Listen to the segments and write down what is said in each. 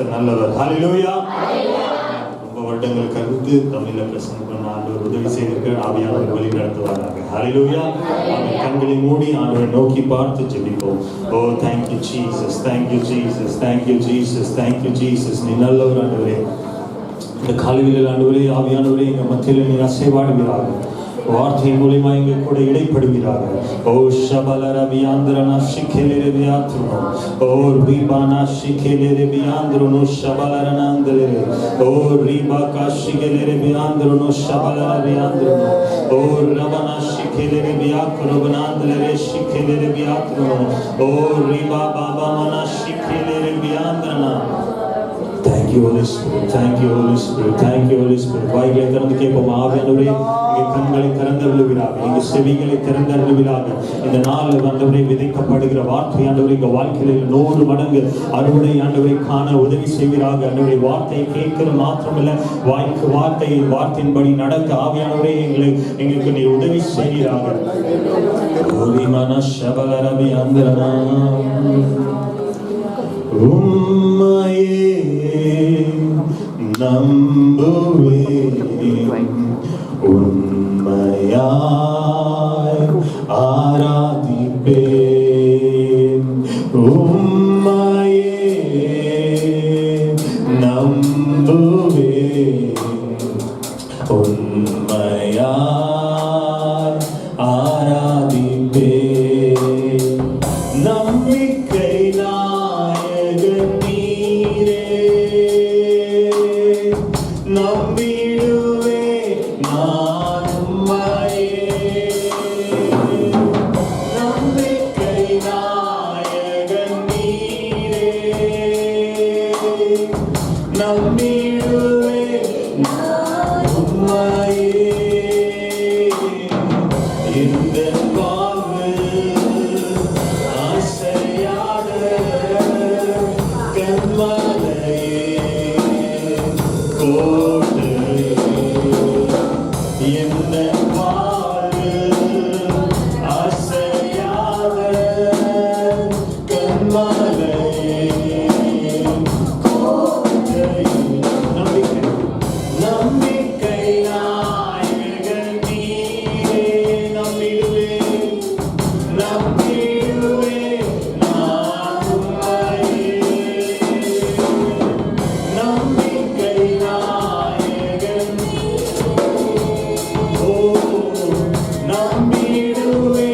கர்த்தர் நல்லவர். ஹல்லேலூயா. ரொம்ப வருடங்கள் கருத்து தமிழ்ல பிரசங்கம் பண்ண ஆண்டவர் உதவி செய்திருக்க ஆவியானவர் வழி நடத்துவாராக. ஹல்லேலூயா. அவன் கண்களை மூடி ஆண்டவரை நோக்கி பார்த்து ஜெபிப்போம். ஓ thank you Jesus, thank you Jesus, thank you Jesus, thank you Jesus. நீ நல்லவர் ஆண்டவரே. இந்த காலையில் ஆண்டவரே ஆவியானவரே எங்க மத்தியில் நீ அசைவாடுவீராக. வார்த்தை மூலமா எங்க கூட இடைப்படுவீராக. ஓ ஷபலரபியாந்திரனா ஷிகேலரபியாத்ருனோ ஓ ரிபானா ஷிகேலரபியாந்திரனோ ஷபலரனாந்திரே ஓ ரிபாகா ஷிகேலரபியாந்திரனோ ஷபலரபியாந்திரனோ ஓ ரபனா ஷிகேலரபியாக்ரோபனாந்திரே ஷிகேலரபியாத்ருனோ ஓ ரிபா பாபாமனா ஷிகேலரபியாந்திரனா. Thank you Holy Spirit, thank you Holy Spirit, thank you Holy Spirit. வாய்களை திறந்து கேட்போம். ஆவியானவரே எங்க கண்களை திறந்தருளுவீராக, எங்க செவிகளை திறந்தருளுவீராக. இந்த நாளில் ஆண்டவரே விதைக்கப்படுகிற வார்த்தை ஆண்டவரே எங்க வாழ்க்கையில 100 மடங்கு அறுவடை ஆண்டவரை காண உதவி செய்வீராக. ஆண்டவரே வார்த்தையை கேட்கிற மாத்திரமல்ல, வார்த்தையின்படி நடக்க ஆவியானவரே எங்களுக்கு நீ உதவி செய்வீராக. உம்மையே நம்புவேன், உண்மையாய் ஆராதிப்பேன். உம்மையே நம்புவேன், உண்மையாய் ஆராதிப்பேன். நம்பிக்கை நம்பிடுவே நான் உம்மையே. நம்பிக்கை நாயகன் நீரே, நம்பிடுவே நான் உம்மையே. இந்த வாழ்வு ஆசையாத கண்மலையே என்ன வாழ்வு அசையாத கண்மலையே கோட்டை. நம்பிக்கை நாயகன் நீரே, நம்பிடுவே நம்பிடுவே நான் உம்மையே. நம்பிக்கை நாயகன் நம்பிடுவே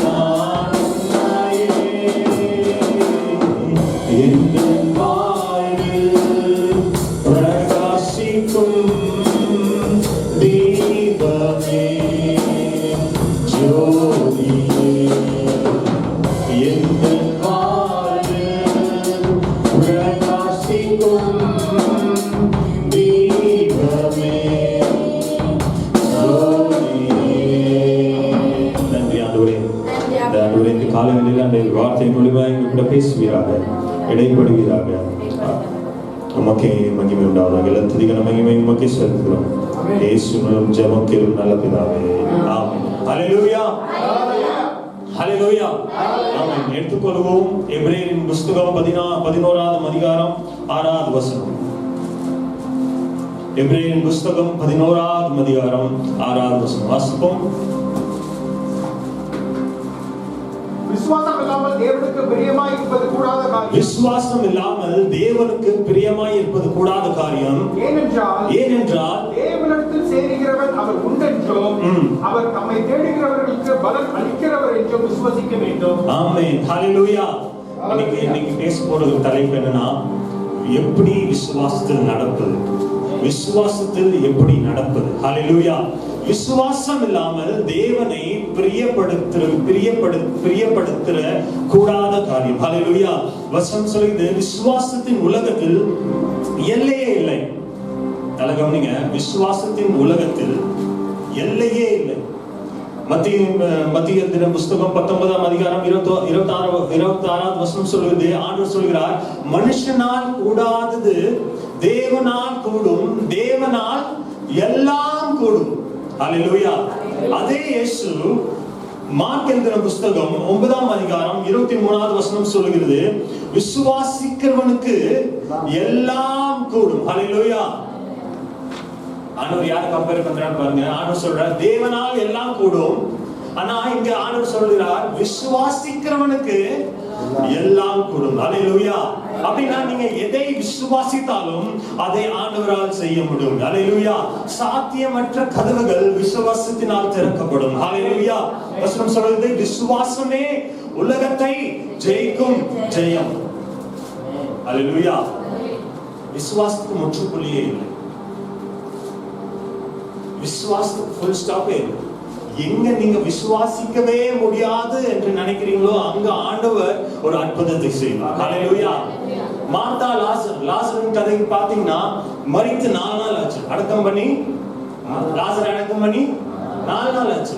நான் உம்மையே. இந்த வாழ்வில் பிரகாசிக்கும் தீபமே ஜோதியே. இந்த வாழ்வில் பிரகாசிக்கும் தீபமே காலங்களில் அந்த வார்த்தை மூலமா எங்க கூட பேசுவீராக, இடைப்படுவீராக. உமக்கே மகிமை உண்டாவதாக. எல்லா துதிக்கான மகிமை உமக்கே செலுத்துகிறோம். இயேசுவின் ஜெபம் கேளும் நல்ல பிதாவே. ஆமென். ஹல்லேலூயா. ஹல்லேலூயா. ஆமென். எடுத்துக்கொள்வோம். எபிரேயரின் புத்தகம் 11ஆம் அதிகாரம் 6ஆவது வசனம். எபிரேயரின் புத்தகம் 11ஆம் அதிகாரம் 6ஆவது வசனம் வாசிப்போம். விசுவாசம் இல்லாமல் தேவனுக்கு பிரியமாய் இருப்பது கூடாத காரியம். விசுவாசம் இல்லாமல் தேவனுக்கு பிரியமாய் இருப்பது கூடாத காரியம். ஏனென்றால் தேவனிடத்தில் சேருகிறவன் அவர் உண்டென்றும் அவர் தம்மை தேடுகிறவர்களுக்கு பலன் அளிக்கிறவர் என்றும் விசுவாசிக்க வேண்டும். ஆமென். ஹல்லேலூயா. இன்னைக்கு பேச போறது தலைப்பு என்னன்னா, எப்படி விசுவாசத்தில் நடப்பது, விசுவாசத்தில் எப்படி நடப்பது. ஹல்லேலூயா. விசுவாசம் இல்லாமல் தேவனை பிரியப்படுத்துற கூடாத காரியம். ஹல்லேலூயா. வசனம் சொல்லுது, விசுவாசத்தின் உலகத்தில் எல்லையே இல்லை. நல்லா கவனிங்க, விசுவாசத்தின் உலகத்தில் எல்லையே இல்லை. மத்திய தின புஸ்தகம் 19ஆம் அதிகாரம் 26வது வசனம் சொல்லுது, ஆண்டவர் சொல்கிறார், மனுஷனால் கூடாதது தேவனால் கூடும், தேவனால் எல்லாம் கூடும். ஹல்லேலூயா. அதே இயேசு மார்க் என்கிற புஸ்தகம் 9ஆம் அதிகாரம் 23வது வசனம் சொல்லுகிறது, விசுவாசிக்கிறவனுக்கு எல்லாம் கூடும். ஹல்லேலூயா. ஆண்டவர் யாரை கம்பேர் பண்றாரு பாருங்க. ஆண்டவர் சொல்றார் தேவனால் எல்லாம் கூடும். ஆனா இங்க ஆண்டவர் சொல்கிறார் விசுவாசிக்கிறவனுக்கு எல்லாம் கூடும். ஹல்லேலூயா. அப்படின்னா நீங்க எதை விசுவாசித்தாலும் அதை ஆண்டவரால் செய்ய முடியும். ஹல்லேலூயா. சாத்தியமற்ற கதவுகள் விசுவாசத்தினால் திறக்கப்படும். ஹல்லேலூயா. வசனம் சொல்றது விசுவாசமே உலகத்தை ஜெயிக்கும் ஜெயம். ஹல்லேலூயா. விசுவாசத்துக்கு முற்றுப்புள்ளியே இல்லை. விசுவாசத்துக்கு ஃபுல் ஸ்டாப்பே இல்லை. எங்க நீங்க விசுவாசிக்கவே முடியாது என்று நினைக்கிறீங்களோ அங்க ஆண்டவர் ஒரு அற்புதத்தை செய்வார். ஹல்லேலூயா. மார்த்தா லாசரின் கதை பாத்தீங்கன்னா மரித்து 4 நாள் ஆச்சு. அடக்கம் பண்ணி லாசர் அடக்கம் பண்ணி 4 நாள் ஆச்சு.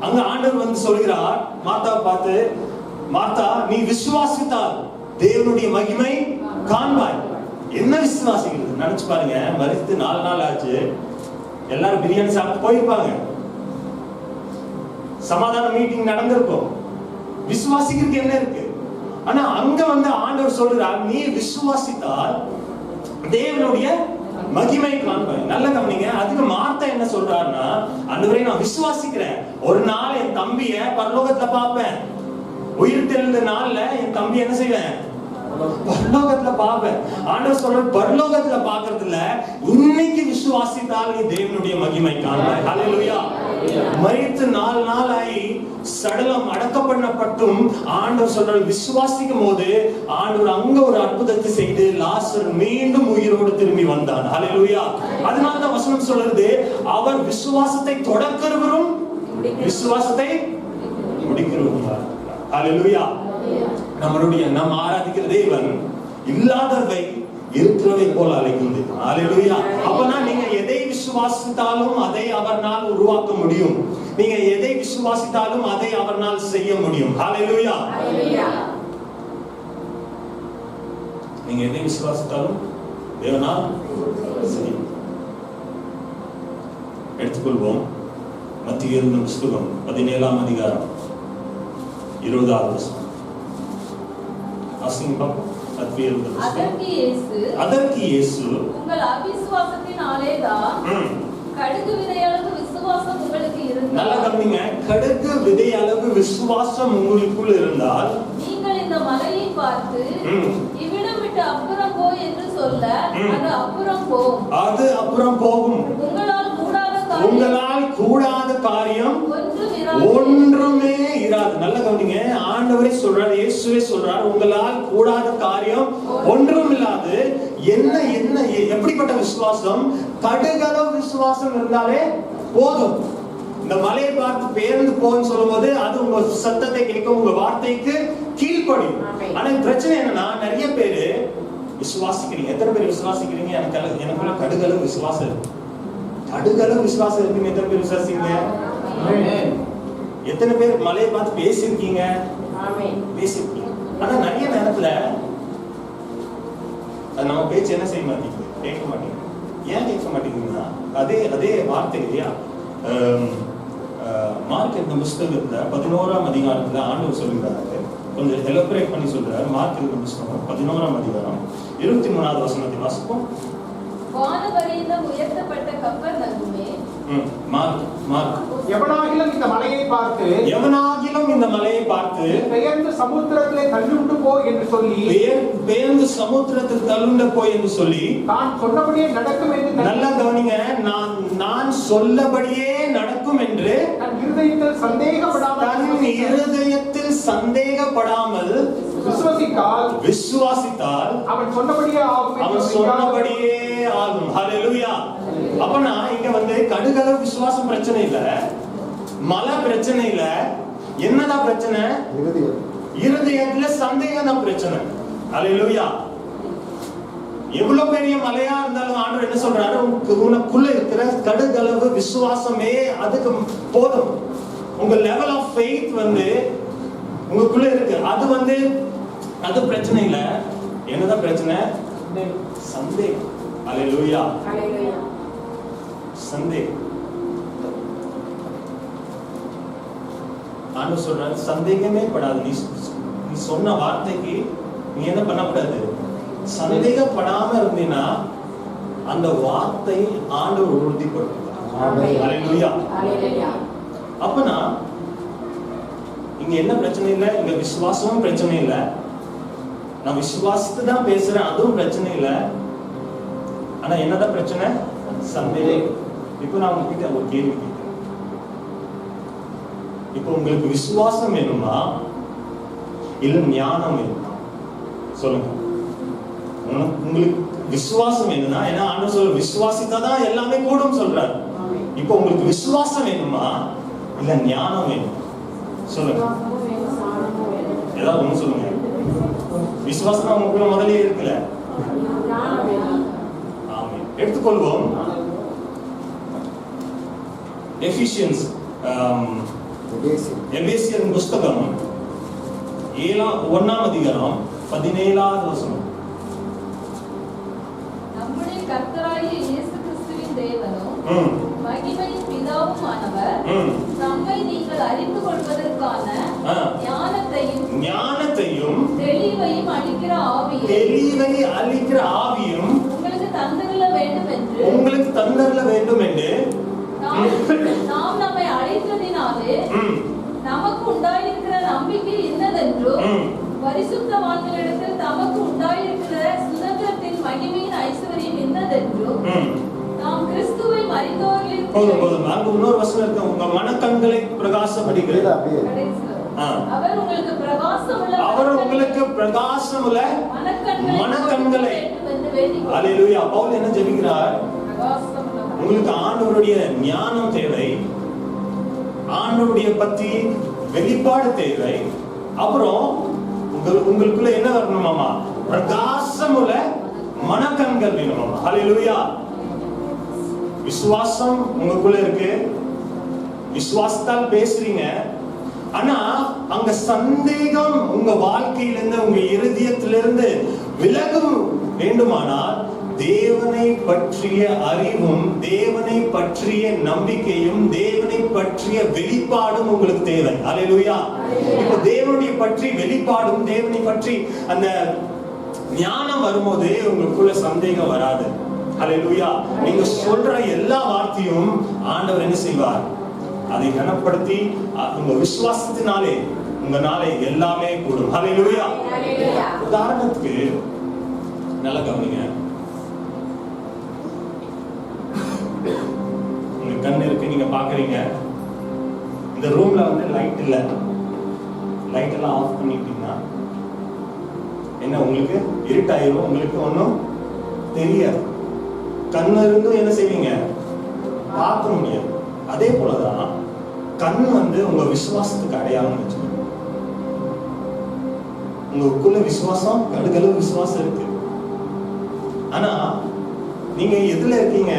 அங்க ஆண்டவர் வந்து சொல்கிறார் மார்த்தாவை பார்த்து, மார்த்தா நீ விசுவாசித்தால் தேவனுடைய மகிமை காண்பாய். என்ன விசுவாசிக்கிறது நினைச்சு பாருங்க. மரித்து 4 நாள் ஆச்சு. எல்லாரும் பிரியாணி சாப்பிட்டு போயிருப்பாங்க. சமாதான மீட்டிங் நடந்திருக்கும். விசுவாசிக்கிறதுக்கு என்ன இருக்கு? ஆனா அங்க வந்து ஆண்டவர் சொல்றார் நீ விசுவாசித்தால் தேவனுடைய மகிமை காண்பாய். நல்ல கவனிங்க. அதுக்கு மார்த்தா என்ன சொல்றாருன்னா, ஆண்டவரே நான் விசுவாசிக்கிறேன், ஒரு நாள் என் தம்பிய பரலோகத்துல பார்ப்பேன், உயிர் தெழுந்த நாள்ல என் தம்பி என்ன செய்வேன், பரலோகத்துல பாப்பேன். ஆண்டவர் சொல்ற பரலோகத்துல பாக்குறதுல இன்னைக்கு விசுவாசித்தால் நீ தேவனுடைய மகிமை காண்பாய். ஹல்லேலூயா. மரித்து 4 நாள் ஆகி சடலம் அடக்கம் பண்ணப்பட்டும் ஆண்டவர் சொல்ற விசுவாசிக்கும் போது ஆண்டவர் அங்க ஒரு அற்புதத்தை செய்து லாசர் மீண்டும் உயிரோடு திரும்பி வந்தான். ஹல்லேலூயா. அதனாலதான் வசனம் சொல்றது அவர் விசுவாசத்தை தொடக்கிறவரும் விசுவாசத்தை முடிக்கிறவரும். ஹல்லேலூயா. நம்ம ஆராதிக்கிற தேவன் இல்லாதவை இருக்கிறவை போல அழைக்கிறது. ஹல்லேலூயா. அப்பனா நீங்க எதை விசுவாசித்தாலும் அதை அவர்னால் உருவாக்க முடியும். நீங்க எதை விசுவாசித்தாலும் அதை அவர்னால் செய்ய முடியும். ஹல்லேலூயா. நீங்க எதை விசுவாசித்தாலும் தேவனால் செய்யும். எடுத்துக்கொள்வோம். மத்திய புஸ்தகம் 17ஆம் அதிகாரம் 20வது வசனம். அதற்கு இயேசு உங்கள் அவிசுவாசத்தினாலேதான் கடுகு விதையளவு விசுவாசம் உங்களுக்கு இருந்தால், நல்லா கவனிங்க, கடுகு விதையளவு விசுவாசம் உங்களுக்குள் இருந்தால் நீங்கள் இந்த மலையை பார்த்து இவ்விடம் விட்டு அப்புறம் போ என்று சொல்ல அது அப்புறம் போகும். உங்களால் கூடாத காரியம் ஒன்றுமே இராது. நல்ல கவனிங்க. ஆண்டவரே சொல்றார், இயேசுவே சொல்றார், உங்களால் கூடாத காரியம் ஒன்றும் இல்லாது. என்ன என்ன எப்படிப்பட்ட விசுவாசம்? கடுகளவு விசுவாசம் இருந்தாலே போதும். இந்த மலையை பார்த்து பேர்ந்து போன்னு சொல்லும் போது அது உங்க சத்தத்தை கேட்கும், உங்க வார்த்தைக்கு கீழ்ப்படியும். ஆனா பிரச்சனை என்னன்னா, நிறைய பேரு விசுவாசிக்கிறீங்க. எத்தனை பேர் விசுவாசிக்கிறீங்க? எனக்குள்ள கடுகளவு விசுவாசம் இருக்கு. கடுகளவு விசுவாசம் இருக்குன்னு எத்தனை பேர் விசுவாசிங்க? எத்தனை பேர் மலையை பார்த்து பேசிருக்கீங்க? பேசிருக்கீங்க. ஆனா நிறைய நேரத்துல நம்ம பேச்சு என்ன செய்ய மாட்டேங்குது, கேட்க மாட்டேங்குது. ஏன் கேட்க மாட்டேங்குதுன்னா, அதே வார்த்தை இல்லையா? மார்க் இந்த புஸ்தகத்துல 11ஆம் அதிகாரத்துல ஆண்டவர் சொல்லுகிறாரு, கொஞ்சம் எலபரேட் பண்ணி சொல்றாரு. மார்க் இந்த புஸ்தகம் 11ஆம் அதிகாரம் 23வது வசனத்தை வாசிப்போம். வானவரையிலும் உயர்த்தப்பட்ட கப்பர்நகூமே, எவனாகிலும் இந்த மலையை பார்த்து பெயர்ந்து சமுத்திரத்திலே தள்ளுண்டு போ என்று சொல்லி தான் சொன்னபடியே நடக்கும் என்று, நல்லா கவனிங்க, நான் சொல்லபடியே நடக்கும் என்று தன் இருதயத்தில் சந்தேகப்படாமல் விசுவாசித்தால் அவன் சொன்னபடியே ஆகும். ஹல்லேலூயா. அப்பனா இங்க வந்து கடுகளவு விசுவாசம் பிரச்சனை இல்ல, மலை பிரச்சனை இல்ல. என்னதான் பிரச்சனை? இருதயத்துல சந்தேகம் தான் பிரச்சனை. ஹல்லேலூயா. எவ்வளவு பெரிய மலையா இருந்தாலும் ஆண்டவர் என்ன சொல்றாரு? உனக்குள்ள இருக்கிற கடுகளவு விசுவாசமே அதுக்கு போதும். உங்க லெவல் ஆஃப் ஃபெய்த் வந்து உங்களுக்குள்ள இருக்கு, அது பிரச்சனை இல்ல. என்னதான் பிரச்சனை? சந்தேகம். ஹல்லேலூயா. சந்தேகம். ஆண்டவர் சொல்றாரு, சந்தேகமே படாது. நீ சொன்ன வார்த்தைக்கு நீ என்ன பண்ணக்கூடாது, சந்தேகப்படாம இருந்தீன்னா அந்த வார்த்தை ஆண்டவர் உறுதிப்படுத்துவார். ஹல்லேலூயா. அப்பனா இங்க என்ன பிரச்சனை இல்லை, இங்க விசுவாசமும் பிரச்சனை இல்லை, நான் விசுவாசத்தை தான் பேசுறேன், அதுவும் பிரச்சனை இல்லை. ஆனா என்னதான் பிரச்சனை, சந்தேகம். இப்போ நான் உங்ககிட்ட ஒரு கேள்வி கேட்கிறேன். இப்போ உங்களுக்கு விசுவாசம் வேணுமா இல்ல ஞானம் வேணுமா? சொல்லுங்க. உங்களுக்கு விசுவாசம் வேணும்னா, ஏன்னா ஆண்டவர் சொல்ற விசுவாசித்தாதான் எல்லாமே கூடும் சொல்றாரு. இப்போ உங்களுக்கு விசுவாசம் வேணுமா இல்ல ஞானம் வேணுமா? சொல்லுங்க. ஏதாவது ஒண்ணு சொல்லுங்க. விசுவாசம் உங்களுக்குள்ள முதலே இருக்குல்ல. ஆமென். எடுத்துக்கொள்வோம். எபிசியன்ஸ் எபேசியர் புஸ்தகம் 1ஆம் அதிகாரம் 17வது வசனம். நம்முடைய கர்த்தராகிய இயேசு கிறிஸ்துவின் தேவனும் மகிமையின் பிதாவுமானவர் நம்மை நீங்கள் அறிந்து கொள்வதற்கான ஞானத்தையும் தெளிவையும் அளிக்கிற ஆவியும் உங்களுக்கு தந்தருள வேண்டும் என்று நாம் நம்மை அழைத்ததினாலே நமக்கு உண்டாயிருக்கிற நம்பிக்கை இன்னதென்றும் பரிசுத்தவான்களிடத்தில் தமக்கு உண்டாயிருக்கிற சுதந்திரத்தின் மகிமையின் ஐஸ்வர்யம் இன்னதென்றும் நாம் கிறிஸ்துவை மரித்தோரில் இன்னொரு வசனம் இருக்கு. உங்க மனக்கண்களை பிரகாசப்படுகிறது. அவர் உங்களுக்கு பிரகாசமுள்ள மனக்கண்களை. அல்லேலூயா. பவுல் என்ன ஜெபிக்கிறார்? உங்களுக்கு ஆண்டவருடைய ஞானம் தேவை, ஆண்டவருடைய பத்தி வெளிப்பாடு தேவை. அப்புறம் உங்களுக்குள்ள என்ன வரணுமாமா? பிரகாசமுள்ள மனக்கண்கள் வேணுமாமா. அல்லேலூயா. விசுவாசம் உங்களுக்குள்ள இருக்கு, விசுவாசத்தால் பேசுறீங்க. ஆனா அங்க சந்தேகம் உங்க வாழ்க்கையிலிருந்து, உங்க இருதயத்திலிருந்து விலகும் வேண்டுமானால் தேவனை பற்றிய அறிவும், தேவனை பற்றிய நம்பிக்கையும், தேவனை பற்றிய வெளிப்பாடும் உங்களுக்கு தேவை. அல்லேலூயா. இப்ப தேவனை பற்றி வெளிப்பாடும், தேவனை பற்றி அந்த ஞானம் வரும்போது உங்களுக்குள்ள சந்தேகம் வராது. அல்லேலூயா. நீங்க சொல்ற எல்லா வார்த்தையும் ஆண்டவர் என்ன செய்வார்? அதை கனப்படுத்தி உங்க விசுவாசத்தினாலே உங்களால எல்லாமே கூடும். அல்லேலூயா. உதாரணத்துக்கு நல்லா கவனிங்க. உங்க கண் இருக்கு, நீங்க பாக்குறீங்க. இந்த ரூம்ல வந்து லைட் இல்ல, லைட் எல்லாம் ஆஃப் பண்ணிட்டீங்கன்னா என்ன, உங்களுக்கு இருட்டாயிரும், உங்களுக்கு ஒன்றும் தெரியாது. கண் இருந்தும் என்ன செய்வீங்க? பார்க்க முடியாது. அதே போலதான் கண் வந்து உங்க விசுவாசத்துக்கு அடையாளம் வச்சுக்கணும். உங்களுக்குள்ள விசுவாசம், கடுகளவு விசுவாசம் இருக்கு. ஆனா நீங்க எதுல இருக்கீங்க?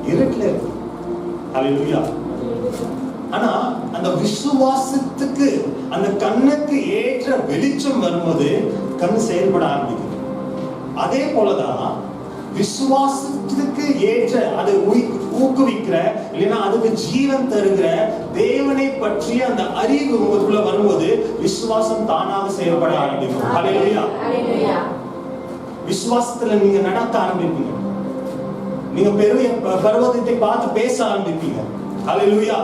இருட்டுல இருக்கு. அல்லேலூயா. ஆனா அந்த விசுவாசத்துக்கு, அந்த கண்ணுக்கு ஏற்ற வெளிச்சம் வரும்போது கண் செயல்பட ஆரம்பிக்குது. அதே போலதான் விசுவாசத்துக்கு ஏற்ற, அதை ஊக்குவிக்கிற, இல்லைன்னா அதுக்கு ஜீவன் தருகிற தேவனை பற்றிய அந்த அறிவு உங்களுக்குள்ள வரும்போது விசுவாசம் தானாக செயல்பட ஆரம்பிக்கும். அல்லேலூயா. விசுவாசத்துல நீங்க நடக்க ஆரம்பிப்பீங்க. நீங்க பெரிய பர்வதத்தை பார்த்து பேச ஆரம்பிப்பீங்க. அல்லேலூயா.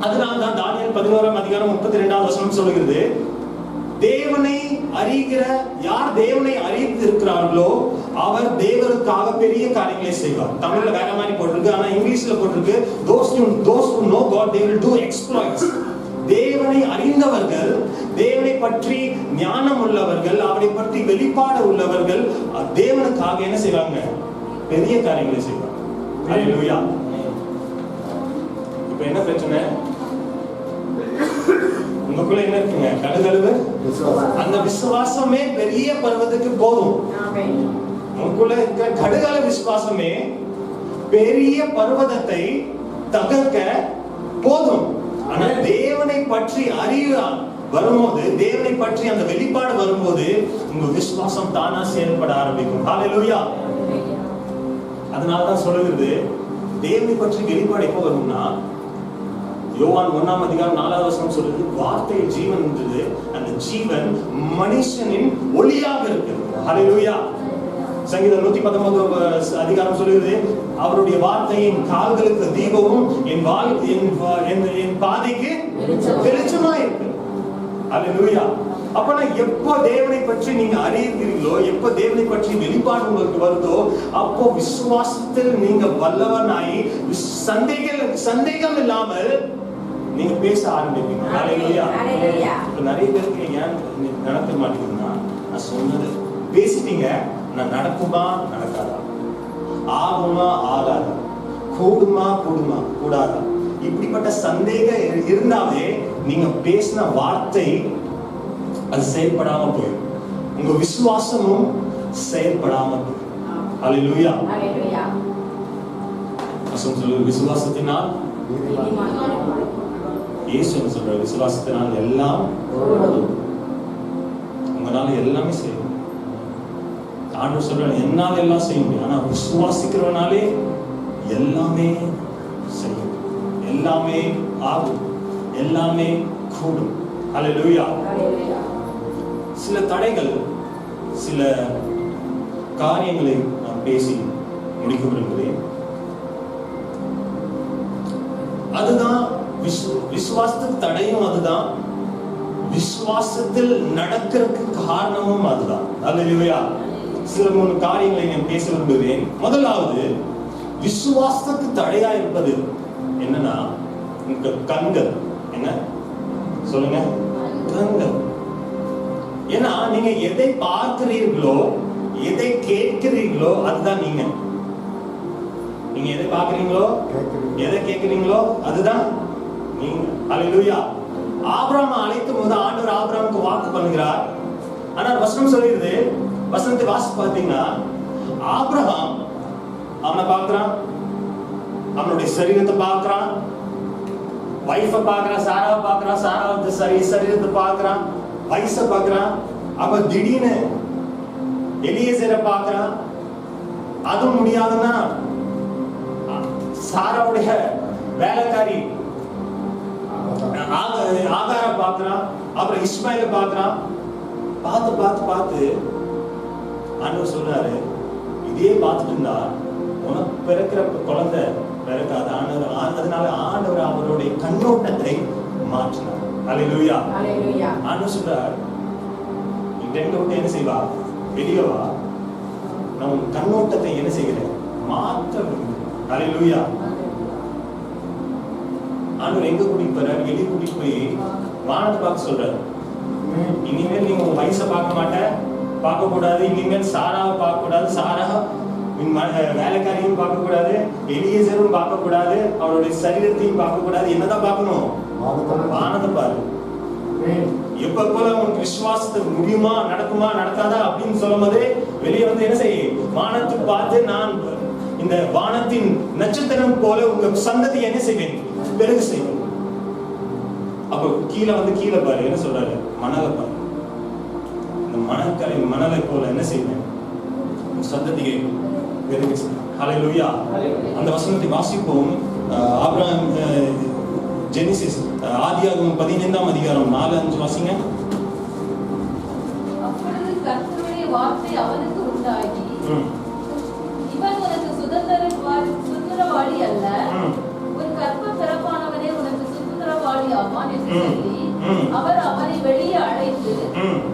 அதனால்தான் தானியேல் 11ஆம் அதிகாரம் 32ஆம் வசனம் சொல்லுகிறது, தேவனை அறிகிற யார் தேவனை அறிந்து இருக்கிறார்களோ அவர் தேவனுக்காக பெரிய காரியங்களை செய்வார். தமிழ்ல வேற மாதிரி போட்டிருக்கு, ஆனா இங்கிலீஷ்ல போட்டிருக்கு those who know God they will do exploits. தேவனை அறிந்தவர்கள், தேவனை பற்றி ஞானம் உள்ளவர்கள், அவரை பற்றி வெளிப்பாடு உள்ளவர்கள் தேவனுக்காக என்ன செய்வாங்க? பெரிய காரியங்களை செய்வாங்க. அல்லேலூயா. இப்ப என்ன பிரச்சனை? உங்களுக்குள்ள என்ன இருக்குங்க? கடுகளவு அந்த விசுவாசமே பெரிய பர்வதத்துக்கு போதும். உங்களுக்குள்ள இருக்க கடுகள விசுவாசமே பெரிய பர்வதத்தை தகர்க்க போதும். ஆனா தேவனை பற்றி அறிவு வரும்போது, தேவனை பற்றி அந்த வெளிப்பாடு வரும்போது உங்க விசுவாசம் தானா செயல்பட ஆரம்பிக்கும். ஹல்லேலூயா. அதனாலதான் சொல்லுகிறது, தேவனை பற்றி வெளிப்பாடு எப்போ வரும்னா யோவான் 1ஆம் அதிகாரம் 4வது வசனம் சொல்லுது, வார்த்தையில் ஜீவன் இருந்தது, அந்த ஜீவன் மனுஷனின் ஒளியாக இருக்கிறது. ஹல்லேலூயா. சங்கீதம் 119 அதிகாரம் சொல்லுகிறது, அவருடைய வார்த்தையின் கால்களுக்கு தீபமும் என் பாதைக்கு வெளிச்சமா இருக்கு. ஹல்லேலூயா. அப்பனா எப்போ தேவனை பற்றி நீங்க அறிகிறீர்களோ, எப்போ தேவனை பற்றி வெளிப்பாடு உங்களுக்கு வருதோ, அப்போ விசுவாசத்தில் நீங்க வல்லவனாய் சந்தேகம் இல்லாமல் நீங்க பேச ஆரம்பிப்பீங்க. ஹல்லேலூயா. நிறைய பேருக்கு ஏன் நடக்க மாட்டேங்குதுன்னா, நான் சொன்னது பேசிட்டீங்க, நான் நடக்குமா நடக்காதா, ஆகுமா ஆகாதா, கூடுமா கூடாதா, இப்படிப்பட்ட சந்தேகம் இருந்தாவே நீங்க பேசின வார்த்தை அது செயல்படாம போயிடும். உங்க விசுவாசமும் செயல்படாம போயிடும். ஹல்லேலூயா. விசுவாசத்தினால் இயேசு சொல்ற, விசுவாசத்தினால் எல்லாம் உங்களால எல்லாமே செய்யும். ஆண்டவர் சொல்றாரு, என்னால எல்லாம் செய்ய முடியும், ஆனா விசுவாசிக்கிறவனாலே எல்லாமே செய்யும், எல்லாமே ஆகும், எல்லாமே கூடும். ஹல்லேலூயா. சில தடைகள், சில காரியங்களை நான் பேசி முடிக்க விரும்புகிறேன். அதுதான் விசுவாசத்துக்கு தடையும், அதுதான் விசுவாசத்தில் நடக்கிறதுக்கு காரணமும் அதுதான். ஹல்லேலூயா. சில 3 காரியங்களை நான் பேச விரும்புகிறேன். முதலாவது, விசுவாசத்துக்கு தடையா இருப்பது என்னன்னா உங்க கண்கள். என்ன சொல்லுங்க? கண்கள். ஏன்னா நீங்க எதை பார்க்கிறீர்களோ, எதை கேட்கிறீர்களோ அதுதான் நீங்க. நீங்க எதை பார்க்கிறீங்களோ, எதை கேட்கிறீங்களோ அதுதான் நீங்க. ஹல்லேலூயா. ஆபிரகாம் அழைக்கும் போது ஆண்டவர் ஆபிரகாமுக்கு வாக்கு பண்ணுகிறார். ஆனால் வசனம் சொல்லிடுது, வசனத்தை வாசித்து பார்த்தீங்கன்னா, ஆபிரகாம் அவனை பார்க்கிறான், அவனுடைய சரீரத்தை பார்க்கிறான், வைஃபை பார்க்கிறான், சாராவை பார்க்கிறான், சாராவை சரீரத்தை பார்க்கிறான், வயசை பார்க்கிறான். அப்ப திடீர்னு எலியேசரை பார்க்கிறான். அதுவும் முடியாதுன்னா சாராவுடைய வேலைக்காரி ஆகார பார்க்கிறான், அப்புறம் இஸ்மாயில பார்க்கிறான். பார்த்து ஆண்டவர் சொல்றாரு, இதே பார்த்துட்டு இருந்தா உனக்கு பிறக்கிற குழந்தை பிறக்காது. அதனால ஆண்டவர் அவருடைய கண்ணோட்டத்தை மாற்றினார். ஹல்லேலூயா. ஆண்டவர் சொல்றார், நீ டென்ட் விட்டு என்ன செய்வா, வெளியே வா, நான் உன் கண்ணோட்டத்தை என்ன செய்கிறேன், மாற்ற விரும்புகிறேன். ஹல்லேலூயா. ஆண்டவர் எங்க கூட்டிட்டு போறாரு, வெளியே கூட்டிட்டு போய் வானத்தை பார்க்க சொல்றாரு. இனிமேல் நீங்க உங்க வயசை பார்க்க கூடாது, இனிமேல் சாராவை பார்க்க கூடாது, சாரா வேலைக்காரியும் பார்க்க கூடாது, எலியேசரும் பார்க்க கூடாது, அவருடைய சரீரத்தையும் பார்க்க கூடாது. என்னதான் பார்க்கணும்? வானத்தை பாரு. எப்ப போல உனக்கு விசுவாசத்தை முடியுமா, நடக்குமா, நடக்காதா அப்படின்னு சொல்லும் போது வெளியே வந்து என்ன செய்ய, வானத்தை பார்த்து நான் இந்த வானத்தின் நட்சத்திரம் போல உங்க சந்ததி என்ன செய்வேன், பெருகு செய்வேன். அப்ப கீழே பாரு, என்ன சொல்றாரு, மணலை பாரு, இந்த மணலை போல என்ன செய்வேன், சந்ததியை பெருகு செய்வேன். ஹல்லேலூயா. அந்த வசனத்தை வாசிப்போம். ஆபிரகாம் ஜெனிசிஸ் ஆதியாகமம் 15ஆம் அதிகாரம் 4-5 வாசிங்க. அப்பொழுது கர்த்தருடைய வார்த்தை அவனுக்கு உண்டாகி, இவன் உனக்கு சுதந்திரவாளி அல்ல, உன் கற்ப பிறப்பானவனே உனக்கு சுதந்திரவாளி ஆவான் என்று சொல்லி அவர் அவனை வெளியே அழைத்து,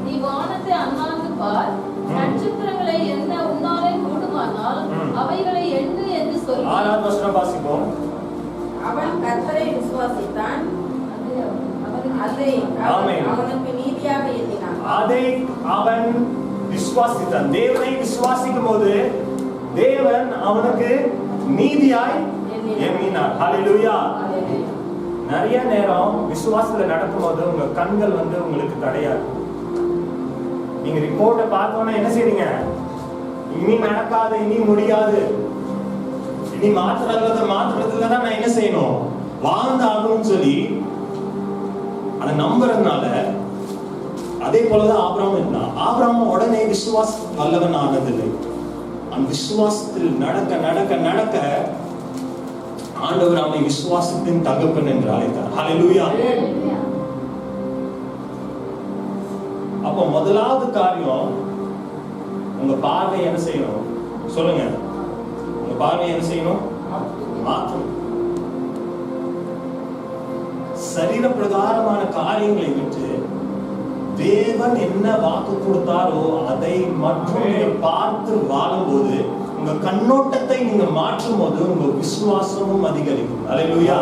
நீ வானத்தை அண்ணாந்து பார், நட்சத்திரங்களை எண்ண உன்னாலே கூடுமானால் அவைகளை எண்ணு என்று சொல்லி. 6ஆம் வசனம் வாசிப்போம். அவன் கர்த்தரை விசுவாசித்தான், அதை அவனுக்கு நீதியாக எண்ணினான். அதை அவன் விசுவாசித்தான். தேவனை விசுவாசிக்கும் போது தேவன் அவனுக்கு நீதியாய் எண்ணினார். ஹல்லேலூயா. நிறைய நேரம் விசுவாசத்துல நடக்கும்போது உங்க கண்கள் வந்து உங்களுக்கு தடையாது. நீங்க ரிப்போர்ட்டை பார்த்தோன்னா என்ன செய்றீங்க, இனி நடக்காது, இனி முடியாது, இனி மாற்றுறதுல தான் நான் என்ன செய்யணும், வாழ்ந்தாகணும்னு சொல்லி அதை நம்புறதுனால. அதே போலதான் ஆபிரகாம் இருந்தான். ஆபிரகாம் உடனே விசுவாச வல்லவன் ஆனதில்லை. அந்த விசுவாசத்தில் நடக்க ஆண்டவர் அவனை விசுவாசத்தின் தகப்பன் என்று அழைத்தார். ஹல்லேலூயா. அப்போ முதலாவது காரியம், உங்க பார்வை என்ன செய்யணும் சொல்லுங்க? உங்க பார்வை என்ன செய்யணும்? மாற்றணும். சரீர பிரகாரமான காரியங்களை விட்டு தேவன் என்ன வாக்கு கொடுத்தாரோ அதை மட்டும் பார்த்து வாழும்போது, உங்க கண்ணோட்டத்தை நீங்க மாற்றும் போது உங்க விசுவாசமும் அதிகரிக்கும். அல்லேலூயா.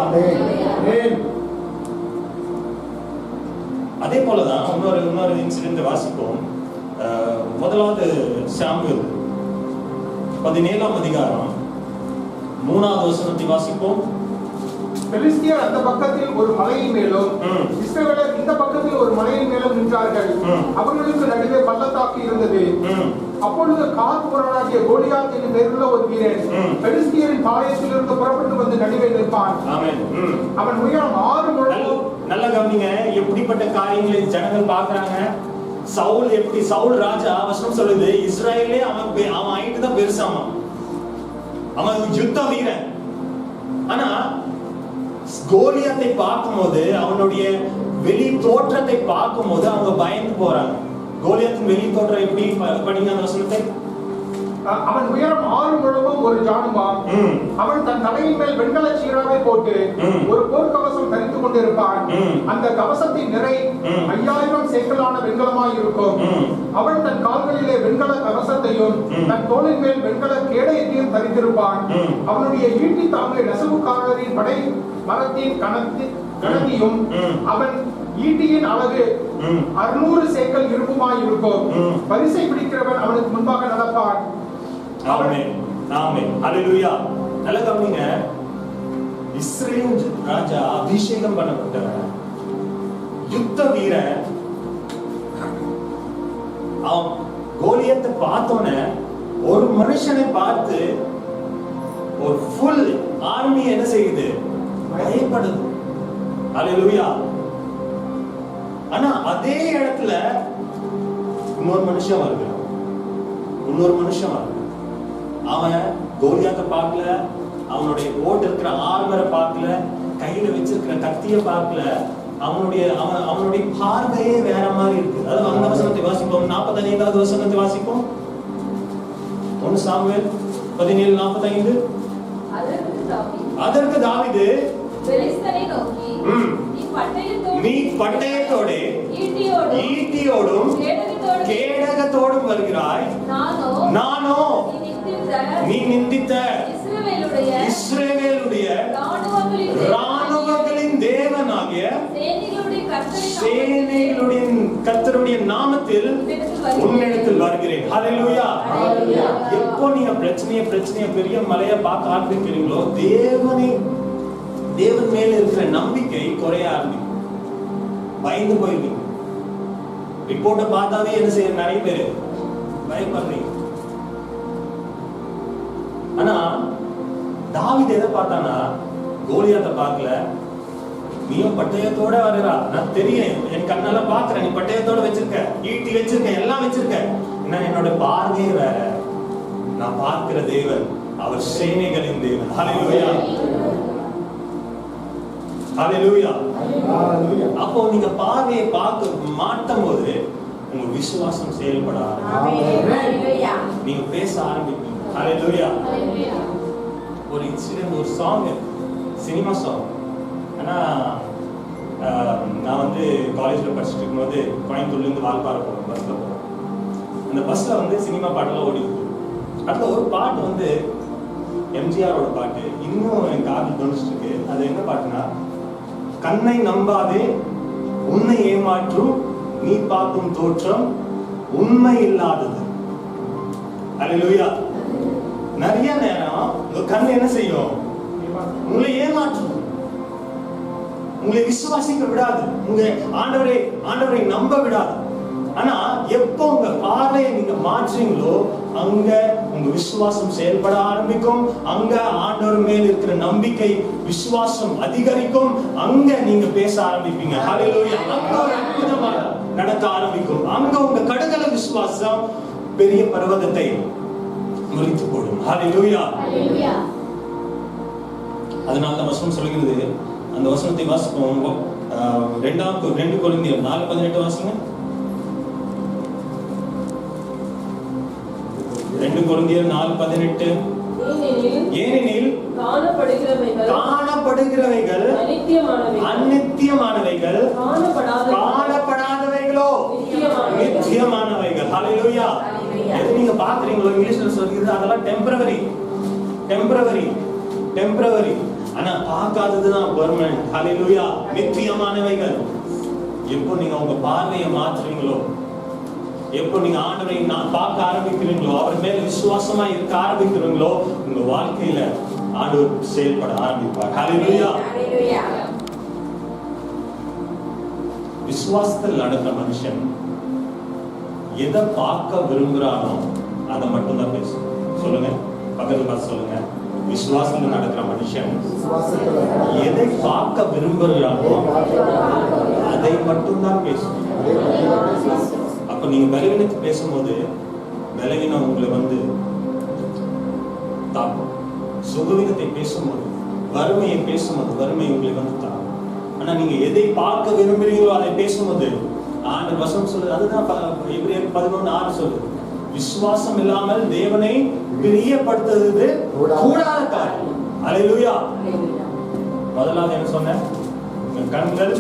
அதே போலதான் இன்னொரு இன்சிடென்ட் வாசிப்போம். முதலாவது சாமுவேல் 17ஆம் அதிகாரம் 3வது வசனத்தை வாசிப்போம். பெலிஸ்தியர் அந்த பக்கத்தில் ஒரு மலையின் மேலும் இஸ்ரவேலர் இந்த பக்கத்தில் ஒரு மலையின் மேலும் நின்றார்கள். அவர்களுக்கு நடுவே பள்ளத்தாக்கு இருந்தது. அப்பொழுது காத்புரனாகிய கோலியாத் என்னும் பெயருள்ள ஒரு வீரன் பெலிஸ்தியரின் பாளையத்திலிருந்து புறப்பட்டு வந்து நடுவே நிற்பான். அவன் உயரம் 6 முழம். நல்ல கவனிங்க, எப்படிப்பட்ட காரியங்களை ஜனங்கள் பார்க்கறாங்க. சவுல் ராஜா வசனம் சொல்லுது, இஸ்ரவேலே அவன் ஆயிட்டு தான் பெருசாமா, அவன் யுத்த வீரன். ஆனா கோலியாத்தை பார்க்கும்போது, அவனுடைய வெளி தோற்றத்தை பார்க்கும்போது அவங்க பயந்து போறாங்க. கோலியாத்தின் வெளி தோற்றம் எப்படி படிங்க அந்த வசனத்தை? அவன் உயரம் 6 முழமும் ஒரு ஜானுமாம். அவன் தன் தலையின் மேல் வெண்கல சீராவை போட்டு ஒரு போர்க்கவசம் தரித்துக் கொண்டிருப்பான். அந்த கவசத்தின் நிறை 5000 சேக்கலான வெண்கலமாய் இருக்கும். அவன் தன் கால்களிலே வெண்கல கவசத்தையும் தன் தோளின் மேல் வெண்கல கேடயத்தையும் தரித்திருப்பான். அவனுடைய ஈட்டி தாங்கிய நெசவுக்காரரின் படை மரத்தின் கணத்தியும் அவன் ஈட்டியின் அழகு 600 சேக்கல் இருப்புமாய் இருக்கும். பரிசை பிடிக்கிறவன் அவனுக்கு முன்பாக நடப்பான். ஆமென், ஆமென், ஹல்லேலூயா. நல்ல கவனிங்க, இஸ்ரவேல் ராஜா அபிஷேகம் பண்ணப்பட்டவன், யுத்த வீரன். அவன் கோலியத்தை பார்த்தோன்னே ஒரு மனுஷனை பார்த்து ஒரு ஃபுல் ஆர்மி என்ன செய்யுது? பயப்படுது. ஹல்லேலூயா. ஆனா அதே இடத்துல இன்னொரு மனுஷன் வருகிறான். அவன் கோலியாத்தை பார்க்கல, அவனுடைய போட்டு இருக்கிற ஆர்மரை பார்க்கல, கையில வச்சிருக்கிற கத்திய பார்க்கல. அவனுடைய பார்வையே வேற மாதிரி இருக்கு. அதாவது அந்த வசனத்தை வாசிப்போம். 45வது வசனத்தை வாசிப்போம். 1 சாமுவேல் 17:45. அதற்கு தாவீது பெலிஸ்தரை நோக்கி, நீ பட்டயத்தோட ஈட்டியோடும் கேடகத்தோடும் வருகிறாய், நானோ நீ நிந்தித்த இஸ்ரவேலுடைய ராணுவங்களின் தேவனாகிய சேனைகளுடைய கர்த்தருடைய நாமத்தில் உன்னிடத்தில் வருகிறேன். ஹல்லேலூயா. எப்போ நீங்க பிரச்சனைய பெரிய மலையை பார்க்க ஆரம்பிக்கிறீங்களோ, தேவன் மேல இருக்கிற நம்பிக்கை குறைய ஆரம்பிக்கும். பயந்து போயிருவீங்க. ரிப்போர்ட்டை பார்த்தாவே என்ன செய்ய நிறைய பேரு பயப்படுறீங்க. ஆனா தாவீது எதை பார்த்தானா? கோலியாத்தை பார்க்கல. நீயும் பட்டயத்தோட வருகிறா, நான் தெரியும், என் கண்ணால பாக்குறேன், நீ பட்டயத்தோட வச்சிருக்க, ஈட்டி வச்சிருக்க, எல்லாம் வச்சிருக்க. என்ன, என்னோட பார்வையே வேற. நான் பார்க்கிற தேவன் அவர் சேனைகளின் தேவன். ஹல்லேலூயா, ஹல்லேலூயா. அப்போ நீங்க பார்வையை பார்க்க மாட்டும் போது உங்க விசுவாசம் செயல்பட ஆரம்பிக்கும். நீங்க பேச ஆரம்பிப்பீங்க. ஹல்லேலூயா. ஒரு இன்சிடென்ட், ஒரு சாங், சினிமா சாங். ஆனா நான் வந்து காலேஜ்ல படிச்சுட்டு இருக்கும்போது கோயம்புத்தூர்லேருந்து வால்பாறை போகிறோம், பஸ்ல போகிறோம். அந்த பஸ்ல வந்து சினிமா பாட்டெல்லாம் ஓடி போகுது. அடுத்த ஒரு பாட்டு வந்து எம்ஜிஆரோட பாட்டு இன்னும் என் காதில் தோணிச்சிட்டு இருக்கு. அது என்ன பாட்டுனா, கண்ணை நம்பாதே உன்னை ஏமாற்றும் நீ பார்க்கும் தோற்றம் உண்மை இல்லாதது. அல்லேலூயா. நிறைய நேரம் உங்க கண் என்ன செய்யும்? உங்களை ஏமாற்றும், உங்களை விசுவாசிக்க விடாது, உங்க ஆண்டவரை நம்ப விடாது. ஆனா எப்போ உங்க பார்வையை நீங்க மாற்றீங்களோ அங்க உங்க விசுவாசம் செயல்பட ஆரம்பிக்கும். அங்க ஆண்டவர் மேல் இருக்கிற நம்பிக்கை, விசுவாசம் அதிகரிக்கும். அங்க நீங்க பேச ஆரம்பிப்பீங்க. ஹல்லேலூயா. அங்க ஒரு அற்புதமா நடக்க ஆரம்பிக்கும். அங்க உங்க கடுகள விசுவாசம் பெரிய பர்வதத்தை முறித்து போடும். ஹல்லேலூயா. அதனால அந்த வசனம் சொல்லுகிறது, அந்த வசனத்தை வாசிப்போம். 2 கொரிந்தியர் 4:18 வாசிங்க. 2 கொரிந்தியர் 4:18. ஏனெனில் காணப்படுகிறவைகள் அநித்தியமானவைகள், காணப்படாதவைகளோ நித்தியமானவைகள். ஹல்லேலூயா. எது நீங்க பாக்குறீங்களோ இங்கிலீஷ்ல சொல்கிறது அதெல்லாம் டெம்பரவரி. ஆனா பார்க்காததுதான் பெர்மனன்ட். ஹல்லேலூயா. நித்தியமானவைகள். எப்போ நீங்க உங்க பார்வையை மாற்றுறீங்களோ, எப்போ நீங்க ஆண்டவரை பார்க்க ஆரம்பிக்கிறீங்களோ, அவர் மேல விசுவாசமா இருக்க ஆரம்பிக்கிறீங்களோ, உங்க வாழ்க்கையில ஆண்டவர் செயல்பட ஆரம்பிப்பார். ஹல்லேலூயா. விசுவாசத்தில் நடக்கிற மனுஷன் எதை பார்க்க விரும்புறானோ அதை மட்டும்தான் பேசும். சொல்லுங்க, பக்கத்துல பார்த்து சொல்லுங்க. விசுவாசத்தில் நடக்கிற மனுஷன் எதை பார்க்க விரும்புகிறானோ அதை மட்டும்தான் பேசும். அப்ப நீங்க பலவீனத்தை பேசும்போது பலவீனம் உங்களை தாக்கும். சுகவீனத்தை பேசும்போது, வறுமையை பேசும்போது வறுமை உங்களை தாக்கும். ஆனா நீங்க எதை பார்க்க விரும்புறீங்களோ அதை பேசும்போது ஆண்டவர் வசனம் சொல்லுது. அதுதான் எபிரேயர் 11:6 சொல்லுது, விசுவாசம் இல்லாமல் தேவனை பிரியப்படுத்துவது கூடாத காரியம். ஹல்லேலூயா. முதலாவது என்ன சொன்னேன்? கண்கள்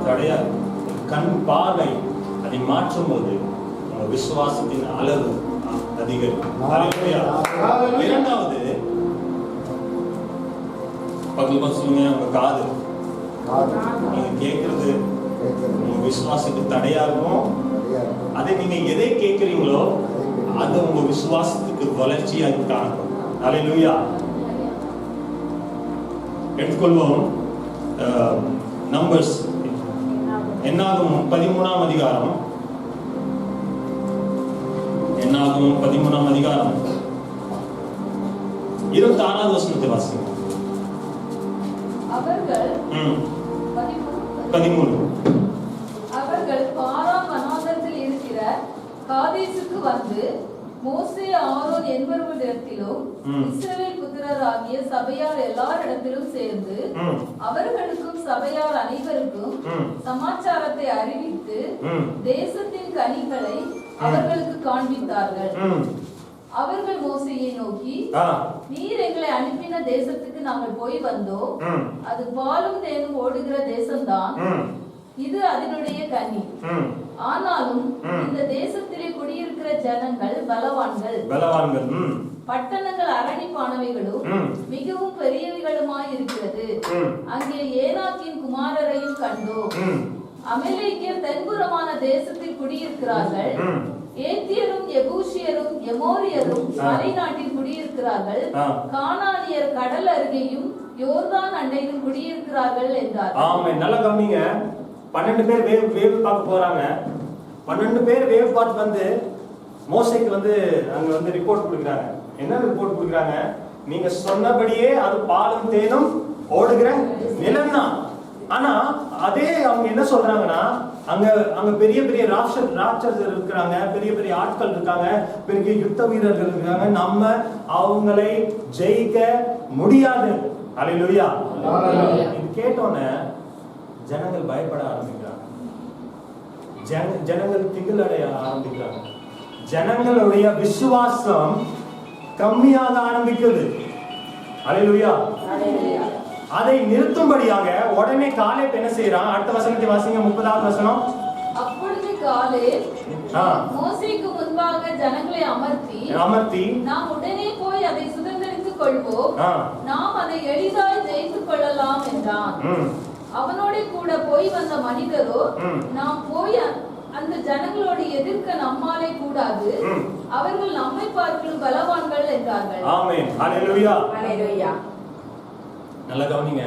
தடையாது, கண் பார்வை அதை மாற்றும் போது உங்க விசுவாசத்தின் அளவு அதிகரிக்கும். ஹல்லேலூயா. இரண்டாவது பக்கத்துல சொல்லுங்க, உங்க காது. நீங்க கேட்கறது உங்க விசுவாசத்துக்கு தடையா இருக்கும். அதை நீங்க எதை கேட்கிறீங்களோ அது உங்க விசுவாசத்துக்கு வளர்ச்சியா காணப்படும். ஹல்லேலூயா. எடுத்துக்கொள்வோம் நம்பர்ஸ், என்னாகும் 13ஆம் அதிகாரம். என்னாகும் 13ஆம் அதிகாரம் 26வது வசனத்தை வாசிங்க. அவர்கள் 13. அவர்கள் பாரான் வனாந்தரத்தில் இருக்கிற காதேசுக்கு வந்து மோசே ஆரோன் என்பவர்களிடத்திலும் இஸ்ரவேல் புத்திரராகிய சபையார் எல்லாரிடத்திலும் சேர்ந்து அவர்களுக்கும் சபையார் அனைவருக்கும் சமாச்சாரத்தை அறிவித்து தேசத்தின் கனிகளை அவர்களுக்கு காண்பித்தார்கள். அவர்கள் மோசேயை நோக்கி, நீர் எங்களை அனுப்பின தேசத்துக்கு நாங்கள் போய் வந்தோம். அது பாலும் தேனும் ஓடுகிற தேசம்தான். இது அதனுடைய கனி. ஆனாலும் இந்த தேசத்திலே குடியிருக்கிற ஜனங்கள் பலவான்கள், பட்டணங்கள் அரணிப்பானவைகளும் மிகவும் பெரியவைகளுமாய் இருக்கிறது. அங்கே ஏனாக்கின் குமாரரையும் கண்டோம். அமலேக்கியர் தென்புறமான தேசத்தில் குடியிருக்கிறார்கள். ஏத்தியரும் எபூசியரும் எமோரியரும் மலை நாட்டில் குடியிருக்கிறார்கள். கானானியர் கடல் அருகேயும் யோர்தான் அண்டையிலும் குடியிருக்கிறார்கள் என்றார். ஆமென். நல்லா கவனிங்க. 12 பேர் வேவ் பார்க்க போறாங்க. 12 பேர் வேவ் பார்த்து வந்து மோசேக்கு அங்க ரிப்போர்ட் கொடுக்குறாங்க. என்ன ரிப்போர்ட் கொடுக்குறாங்க? நீங்க சொன்னபடியே அது பாலும் தேனும் ஓடுகிற நிலம் தான். ஆனா அதே அவங்க என்ன சொல்றாங்கன்னா, அங்க பெரிய பெரிய ராட்சசர் இருக்கிறாங்க, பெரிய பெரிய ஆட்கள் இருக்காங்க, பெரிய யுத்த வீரர்கள் இருக்காங்க. நம்ம அவங்களை ஜெயிக்க முடியாது. ஹல்லேலூயா. இது கேட்டோன்னே ஜனங்கள் பயப்பட ஆரம்பிக்கிறாங்க. ஜனங்கள் திகில் அடைய ஆரம்பிக்கிறாங்க. ஜனங்களுடைய விசுவாசம் கம்மியாக ஆரம்பிக்குது. ஹல்லேலூயா. அதை நிறுத்தும்படியாக உடனே காலேப் என்ன செய்யறான்? அடுத்த வசனத்தை வாசிங்க, 30வது வசனம். அப்பொழுது காலேப் மோசேக்கு முன்பாக ஜனங்களை அமர்த்தி நாம் உடனே போய் அதை சுதந்தரித்துக் கொள்வோம், நாம் அதை எளிதாய் ஜெயித்துக் கொள்ளலாம் என்றான். அவனோட கூட போய் வந்த மனிதரோ, நாம் போய் அந்த ஜனங்களோடு எதிர்க்க நம்மாலே கூடாது, அவர்கள் நம்மை பார்க்கும் பலவான்கள் என்றார்கள். ஆமென். ஹல்லேலூயா. ஹல்லேலூயா. நல்லா கவனிங்க.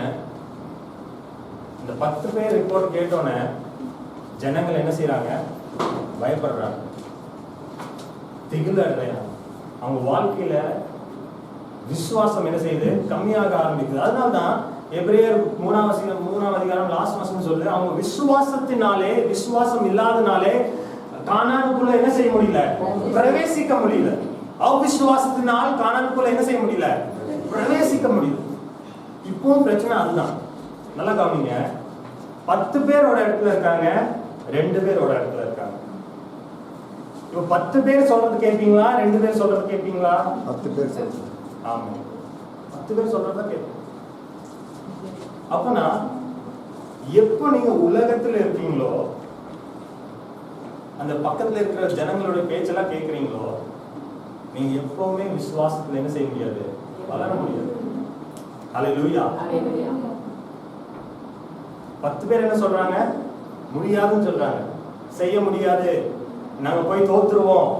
இந்த 10 பேர் ரிப்போர்ட் கேட்டோன்னே ஜனங்கள் என்ன செய்யறாங்க? பயப்படுறாங்க, திகில் அடைறாங்க. அவங்க வாழ்க்கையில விசுவாசம் என்ன செய்யுது? கம்மியாக ஆரம்பிக்குது. அதனால்தான் எபிரேயர் 3ஆம் அதிகாரம் லாஸ்ட் வசனம் சொல்லுது, அவங்க விசுவாசத்தினாலே, விசுவாசம் இல்லாதனாலே கானானுக்குள்ள என்ன செய்ய முடியல? பிரவேசிக்க முடியல. அவ்விசுவாசத்தினால் கானானுக்குள்ள என்ன செய்ய முடியல? பிரவேசிக்க முடியல. இப்பவும் பிரச்சனை அதுதான். நல்லா கவனிங்க. 10 பேரோட இடத்துல இருக்காங்க, 2 பேரோட இடத்துல இருக்காங்க. இப்போ 10 பேர் சொல்றது கேட்பீங்களா, 2 பேர் சொல்றது கேட்பீங்களா? 10 பேர் சொல்றது. ஆமா, 10 பேர் சொல்றதா கேட்பீங்க. அப்பனா எப்போ நீங்க உலகத்துல இருக்கீங்களோ, அந்த பக்கத்துல இருக்கிற ஜனங்களோட பேச்செல்லாம் கேட்கறீங்களோ, நீங்க எப்பவுமே விசுவாசத்துல என்ன செய்ய முடியாது, வளர முடியாது. ஹல்லேலூயா. 10 பேர் என்ன சொல்றாங்க? முடியாதுன்னு சொல்றாங்க, செய்ய முடியாது, நாங்க போய் தோத்துருவோம்,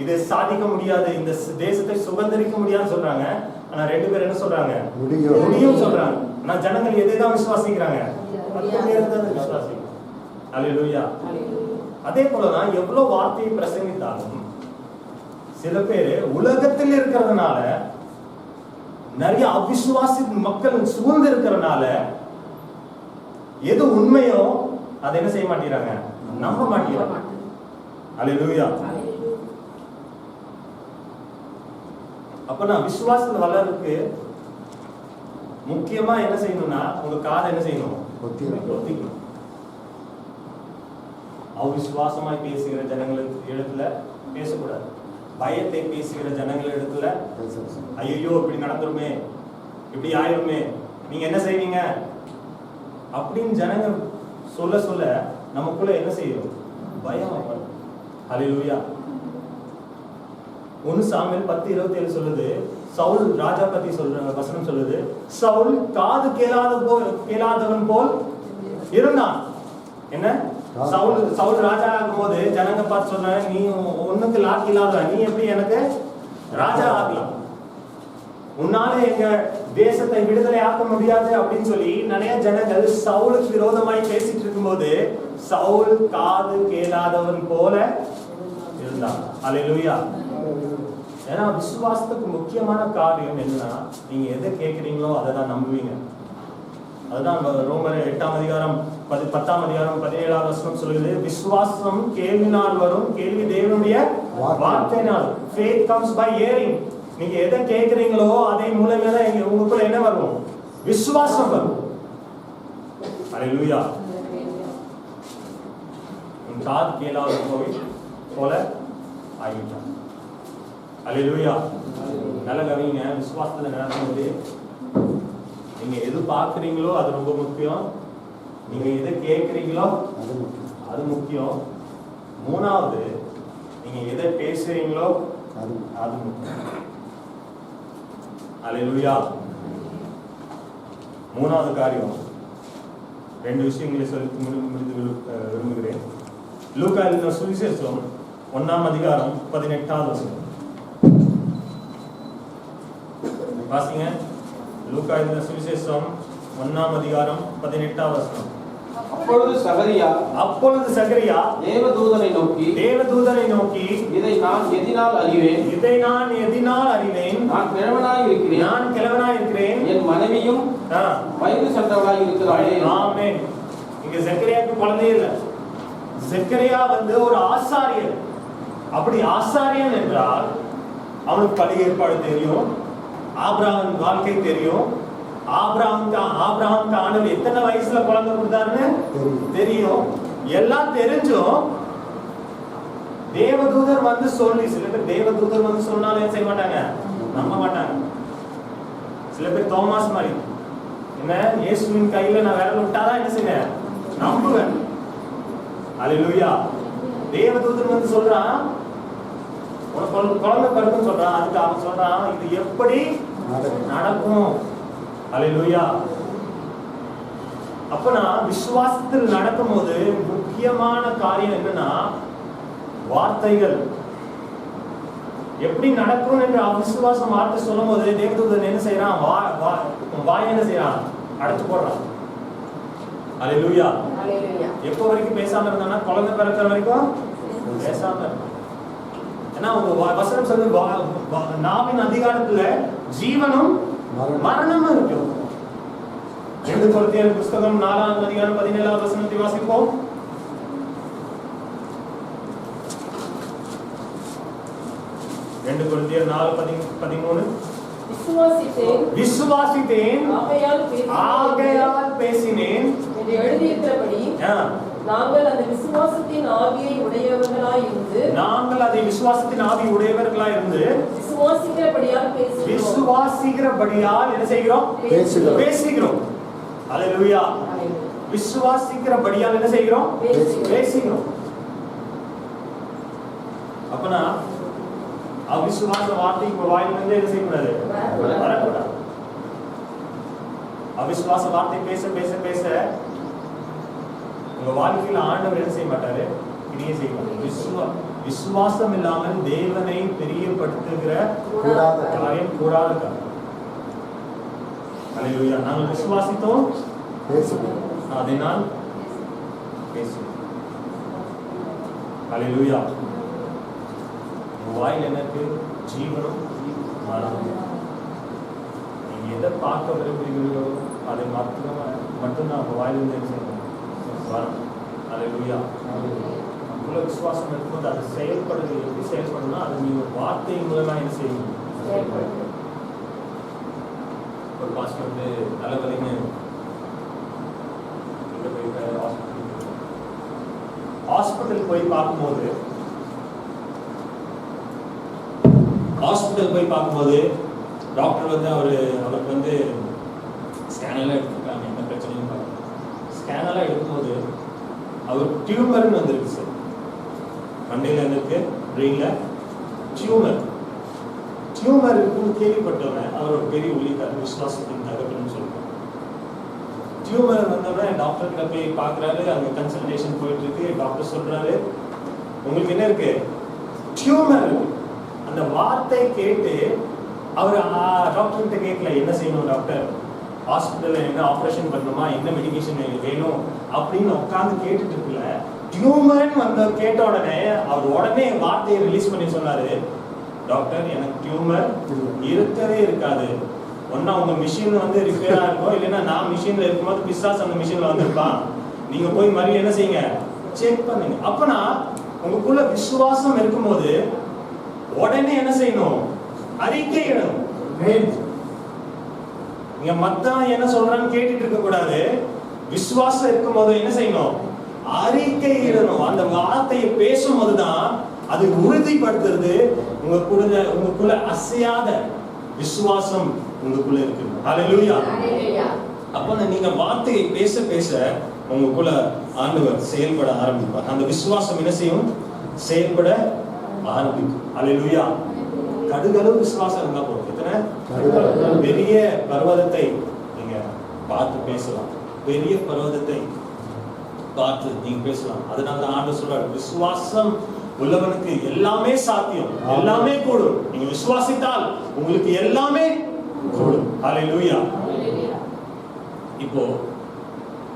இதை சாதிக்க முடியாது, இந்த தேசத்தை சுதந்திரிக்க முடியாதுன்னு சொல்றாங்க. ஆனா 2 பேர் என்ன சொல்றாங்க? முடியும் சொல்றாங்க. ஆனா ஜனங்கள் எதை தான் விசுவாசிக்கிறாங்க? 10 பேர் தான் விசுவாசிக்கிறாங்க. ஹல்லேலூயா. அதே போலதான் எவ்வளவு வார்த்தையை பிரசங்கித்தாலும் சில பேர் உலகத்தில் இருக்கிறதுனால, நிறைய அவிசுவாசி மக்கள் சூழ்ந்து இருக்கிறதுனால, எது உண்மையோ அதை என்ன செய்ய மாட்டேங்கிறாங்க, நம்ப மாட்டேங்கிறாங்க. ஹல்லேலூயா. அப்ப நான் விசுவாசத்துல வளர்றதுக்கு முக்கியமா என்ன செய்யணும்னா, உங்க காதை என்ன செய்யணும், ஒத்திக்கணும். அவிசுவாசமாய் பேசுகிற ஜனங்களுக்கு இடத்துல பேசக்கூடாது. பயத்தை பேசுகிற ஜனங்கள் இடத்துல ஐயோ இப்படி நடந்துருமே, இப்படி ஆயிருமே, நீங்க என்ன செய்வீங்க அப்படின்னு ஜனங்கள் சொல்ல சொல்ல நமக்குள்ள என்ன செய்யும், பயம் வரும். ஹல்லேலூயா. 1 சாமுவேல் 10:27 சொல்லுது, சவுல் ராஜா பத்தி சொல்ற வசனம் சொல்லுது, சவுல் காது கேளாதவன் போல் இருந்தான். என்ன, சவுல் ராஜா ஆகும் போது ஜனங்க பார்த்து சொல்றாங்க, நீ ஒண்ணுக்கு லாக்கி இல்லாத, நீ எப்படி எனக்கு ராஜா ஆகலாம், உன்னால எங்க தேசத்தை விடுதலை ஆக்க முடியாது அப்படின்னு சொல்லி நிறைய ஜனங்கள் சவுலுக்கு விரோதமாய் பேசிட்டு இருக்கும்போது சவுல் காது கேளாதவன் போல இருந்தான். ஹல்லேலூயா. ஏன்னா விசுவாசத்துக்கு முக்கியமான காரியம் என்னன்னா, நீங்க எதை கேட்கிறீங்களோ அதை தான் நம்புவீங்க. அதுதான் ரோமர் 8ஆம் அதிகாரம் 10ஆம் அதிகாரம் 17ஆம் வசனம் சொல்லுது, விசுவாசம் கேள்வினால் வரும், கேள்வி தேவனுடைய வார்த்தையினால். faith comes by hearing. நீங்க எதை கேட்கிறீங்களோ அதை மூலமே தான் உங்களுக்குள்ள என்ன வரும், விசுவாசம் வரும். ஹல்லேலூயா. உன் காது கேளாத போல ஆகிட்டான். ஹல்லேலூயா. நல்ல கவிங்க. விசுவாசத்துல நடக்கும்போது நீங்க எது பார்க்குறீங்களோ அது ரொம்ப முக்கியம், நீங்க எதை கேட்குறீங்களோ அது முக்கியம், 3வது நீங்க எதை பேசுறீங்களோ அது முக்கியம். ஹல்லேலூயா. 3வது காரியம், 2 விஷயங்களை சொல்லி முடிந்து விரும்புகிறேன். லூக்கா எழுதின சுவிசேஷம் 1ஆம் அதிகாரம் 18ஆவது வசனம் வாசிங்க. லூக்கா எழுதின சுவிசேஷம் 1ஆம் அதிகாரம் 18ஆவது வசனம். அப்பொழுது சகரியா தேவதூதனை நோக்கி இதை நான் எதினால் அறிவேன், நான் கிழவனாய் இருக்கிறேன், என் மனைவியும் வயது சென்றவளாய் இருக்கிறாளே. ஆமென். இங்க சகரியாவுக்கு குழந்தை இல்லை. சகரியா ஒரு ஆசாரியர். அப்படி ஆசாரியன் என்றால் அவனுக்கு பழி ஏற்பாடு தெரியும், ஆபிரகாம் வாழ்க்கை தெரியும், ஆபிரகாமுக்கு ஆண்டவர் எத்தனை வயசுல குழந்தை கொடுத்தாருன்னு தெரியும். எல்லாம் தெரிஞ்சும் தேவதூதர் சொல்லி, சில பேர் தேவதூதர் சொன்னாலும் என்ன செய்ய மாட்டாங்க, நம்ப மாட்டாங்க. சில பேர் தோமாஸ் மாதிரி, என்ன இயேசுவின் கையில நான் விரல் விட்டாதான் என்ன செய்வேன், நம்புவேன். ஹல்லேலூயா. தேவதூதர் சொல்றான், உனக்கு குழந்தை பிறக்குன்னு சொல்றான். அதுக்கு அவன் சொல்றான், இது எப்படி நடக்கும். ஹல்லேலூயா. அப்பனா விசுவாசத்தில் நடக்கும்போது முக்கியமான காரியம் என்னன்னா, வார்த்தைகள் எப்படி நடக்கும் என்று அவிசுவாசம் வார்த்தை சொல்லும் போது தேவதூதன் என்ன செய்யறான், வாய் என்ன செய்யறான், அடைச்சு போடுறான். ஹல்லேலூயா. எப்போ வரைக்கும் பேசாம இருந்தானா, குழந்தை பிறக்கிற வரைக்கும் பேசாம இருந்தான். ஏன்னா உங்க வசனம் சொல்லு, நாவின் அதிகாரத்துல ஜீவனும் மரணமும் இருக்கு. 2 கொரிந்தியர் புத்தகம் 4ஆம் அதிகாரம் 17ஆம் வசனத்தை வாசிப்போம். 2 கொரிந்தியர் 4:13. விசுவாசித்தேன் ஆகையால் பேசினேன் என்று எழுதியிருக்கிறபடி நாங்கள் அந்த விசுவாசத்தின் ஆவியை உடையவர்களாய் இருந்து விசுவாசிக்கிறபடியால் என்ன செய்கிறோம்? பேசுகிறோம். அல்லேலூயா. விசுவாசிக்கிறபடியால் என்ன செய்கிறோம்? பேசுகிறோம். அப்பனா அவிசுவாச வார்த்தை உங்க வாயிலிருந்து என்ன செய்யக்கூடாது? வரக்கூடாது. அவிசுவாச வார்த்தை பேச பேச பேச உங்க வாழ்க்கையில ஆண்டவர் என்ன செய்ய மாட்டாரு? கிரியை செய்வார். விசுவாசம் இல்லாமல் தேவனை பெரியப்படுத்துகிற காரியம் கூடாத காரியம். அல்லேலூயா. நாங்கள் விசுவாசித்தோம், அதனால் பேசுவோம். அல்லேலூயா. வாயில் என்ன இருக்கு? ஜீவனும் மரணமும். நீங்க எதை பார்க்க விரும்புகிறீர்களோ அதை மட்டும்தான் உங்க வாயிலிருந்து என்ன செய்யணும்? வரும். அல்லேலூயா. உள்ள விசுவாசம் இருக்கும்போது அது செயல்படுது. எப்படி செயல்படணும்னா அது நீங்க வார்த்தை மூலமா என்ன செய்யணும்? ஒரு பாஸ்டர் வந்து தலைவலின்னு ஹாஸ்பிட்டல் போய் பார்க்கும்போது டாக்டர் வந்து அவருக்கு வந்து ஸ்கேன் எல்லாம் எடுத்துருக்காங்க. என்ன பிரச்சனையும் பார்க்க ஸ்கேன் எல்லாம் எடுக்கும்போது அவர் டியூமர்னு வந்துருக்கு சார். மண்டையில் இருக்கு, பிரெயின்ல டியூமர் இருக்குன்னு கேள்விப்பட்டவங்க அவர் ஒரு பெரிய ஊழியக்காரர், விசுவாசத்தின் தகவல்னு சொல்லுவாங்க. டியூமர் வந்தவொடனே டாக்டர் கிட்ட போய் பார்க்குறாரு. அங்கே கன்சல்டேஷன் போயிட்டு இருக்கு. டாக்டர் சொல்றாரு, உங்களுக்கு என்ன இருக்கு? டியூமர் இருக்கு. அந்த வார்த்தை கேட்டு அவர் டாக்டர் கிட்ட கேட்கல, என்ன செய்யணும் டாக்டர், ஹாஸ்பிட்டல்ல என்ன ஆபரேஷன் பண்ணணுமா, என்ன மெடிகேஷன் வேணும் அப்படின்னு உட்கார்ந்து கேட்டுட்டு இருக்குல்ல. டியூமர்னு வந்த கேட்ட உடனே அவர் உடனே வார்த்தையை ரிலீஸ் பண்ணி சொன்னாரு, டாக்டர் எனக்கு டியூமர் இருக்கவே இருக்காது. ஒன்னா உங்க மிஷின் வந்து ரிப்பேரா இருக்கும், இல்லைன்னா நான் மிஷின்ல இருக்கும்போது பிசாஸ் அந்த மிஷின்ல வந்திருப்பான். நீங்க போய் மறுபடியும் என்ன செய்யுங்க? செக் பண்ணுங்க. அப்பனா உங்களுக்குள்ள விசுவாசம் இருக்கும்போது உடனே என்ன செய்யணும்? அறிக்கையிடணும். நீங்க மத்தவன் என்ன சொல்றான்னு கேட்டுட்டு இருக்க கூடாது. விசுவாசம் இருக்கும்போது என்ன செய்யணும்? அறிக்கையிடணும். அந்த வார்த்தையை பேசும்போதுதான் அது உறுதிப்படுத்துறது உங்களுக்குள்ள அசையாத விசுவாசம் உங்களுக்குள்ள இருக்கு. ஹல்லேலூயா. அப்ப நீங்க வார்த்தையை பேச பேச உங்களுக்குள்ள ஆண்டவர் செயல்பட ஆரம்பிப்பார். அந்த விசுவாசம் என்ன செய்யும்? செயல்பட ஆரம்பிக்கும். ஹல்லேலூயா. கடுகளவு விசுவாசம் இருந்தா போதும். எத்தனை பெரிய பர்வதத்தை நீங்க பார்த்து பேசலாம். பெரிய பர்வதத்தை பார்த்து நீங்க பேசலாம். அதனால தான் ஆண்டவர் சொல்றாரு, விசுவாசம் உள்ளவனுக்கு எல்லாமே சாத்தியம், எல்லாமே கூடும். நீங்க விசுவாசித்தால் உங்களுக்கு எல்லாமே கூடும். ஹல்லேலூயா. இப்போ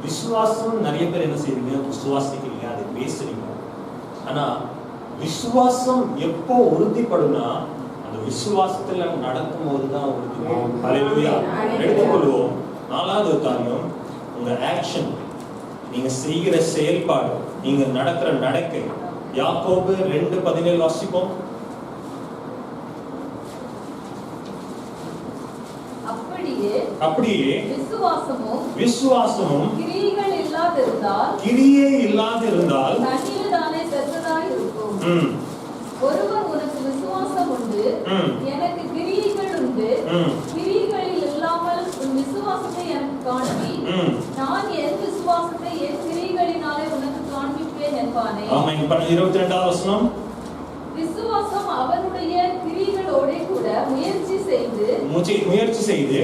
விசுவாசம் நிறைய பேர் என்ன செய்றீங்க? விசுவாசிக்கிறீங்க, அதை பேசுறீங்க. ஆனா விசுவாசம் எப்போ உறுதிப்படும்னா அந்த விசுவாசத்துல நடக்கும் போதுதான் உறுதிப்படும். ஹல்லேலூயா. எடுத்துக்கொள்வோம். நாலாவது காரியம், உங்க ஆக்ஷன், நீங்க செய்கிற செயல்பாடு, நீங்க நடக்கிற நடக்கை. யாக்கோபு 2:17 வாசிப்போம். அப்படியே விசுவாசமும் கிரியை இல்லாதிருந்தால் தன்னில்தானே செத்ததாய் இருக்கும். ஒருவர் உனக்கு விசுவாசம் உண்டு, எனக்கு கிரியைகள் உண்டு, கிரியைகளில் இல்லாமல் உன் விசுவாசத்தை எனக்கு காண்பி, நான் என் விசுவாசத்தை என் கிரியைகளினாலே உனக்கு காண்பிப்பேன் என்பானே. ஆமென். 22வது வசனம். விசுவாசம் அவனுடைய கிரியைகளோட கூட முயற்சி செய்து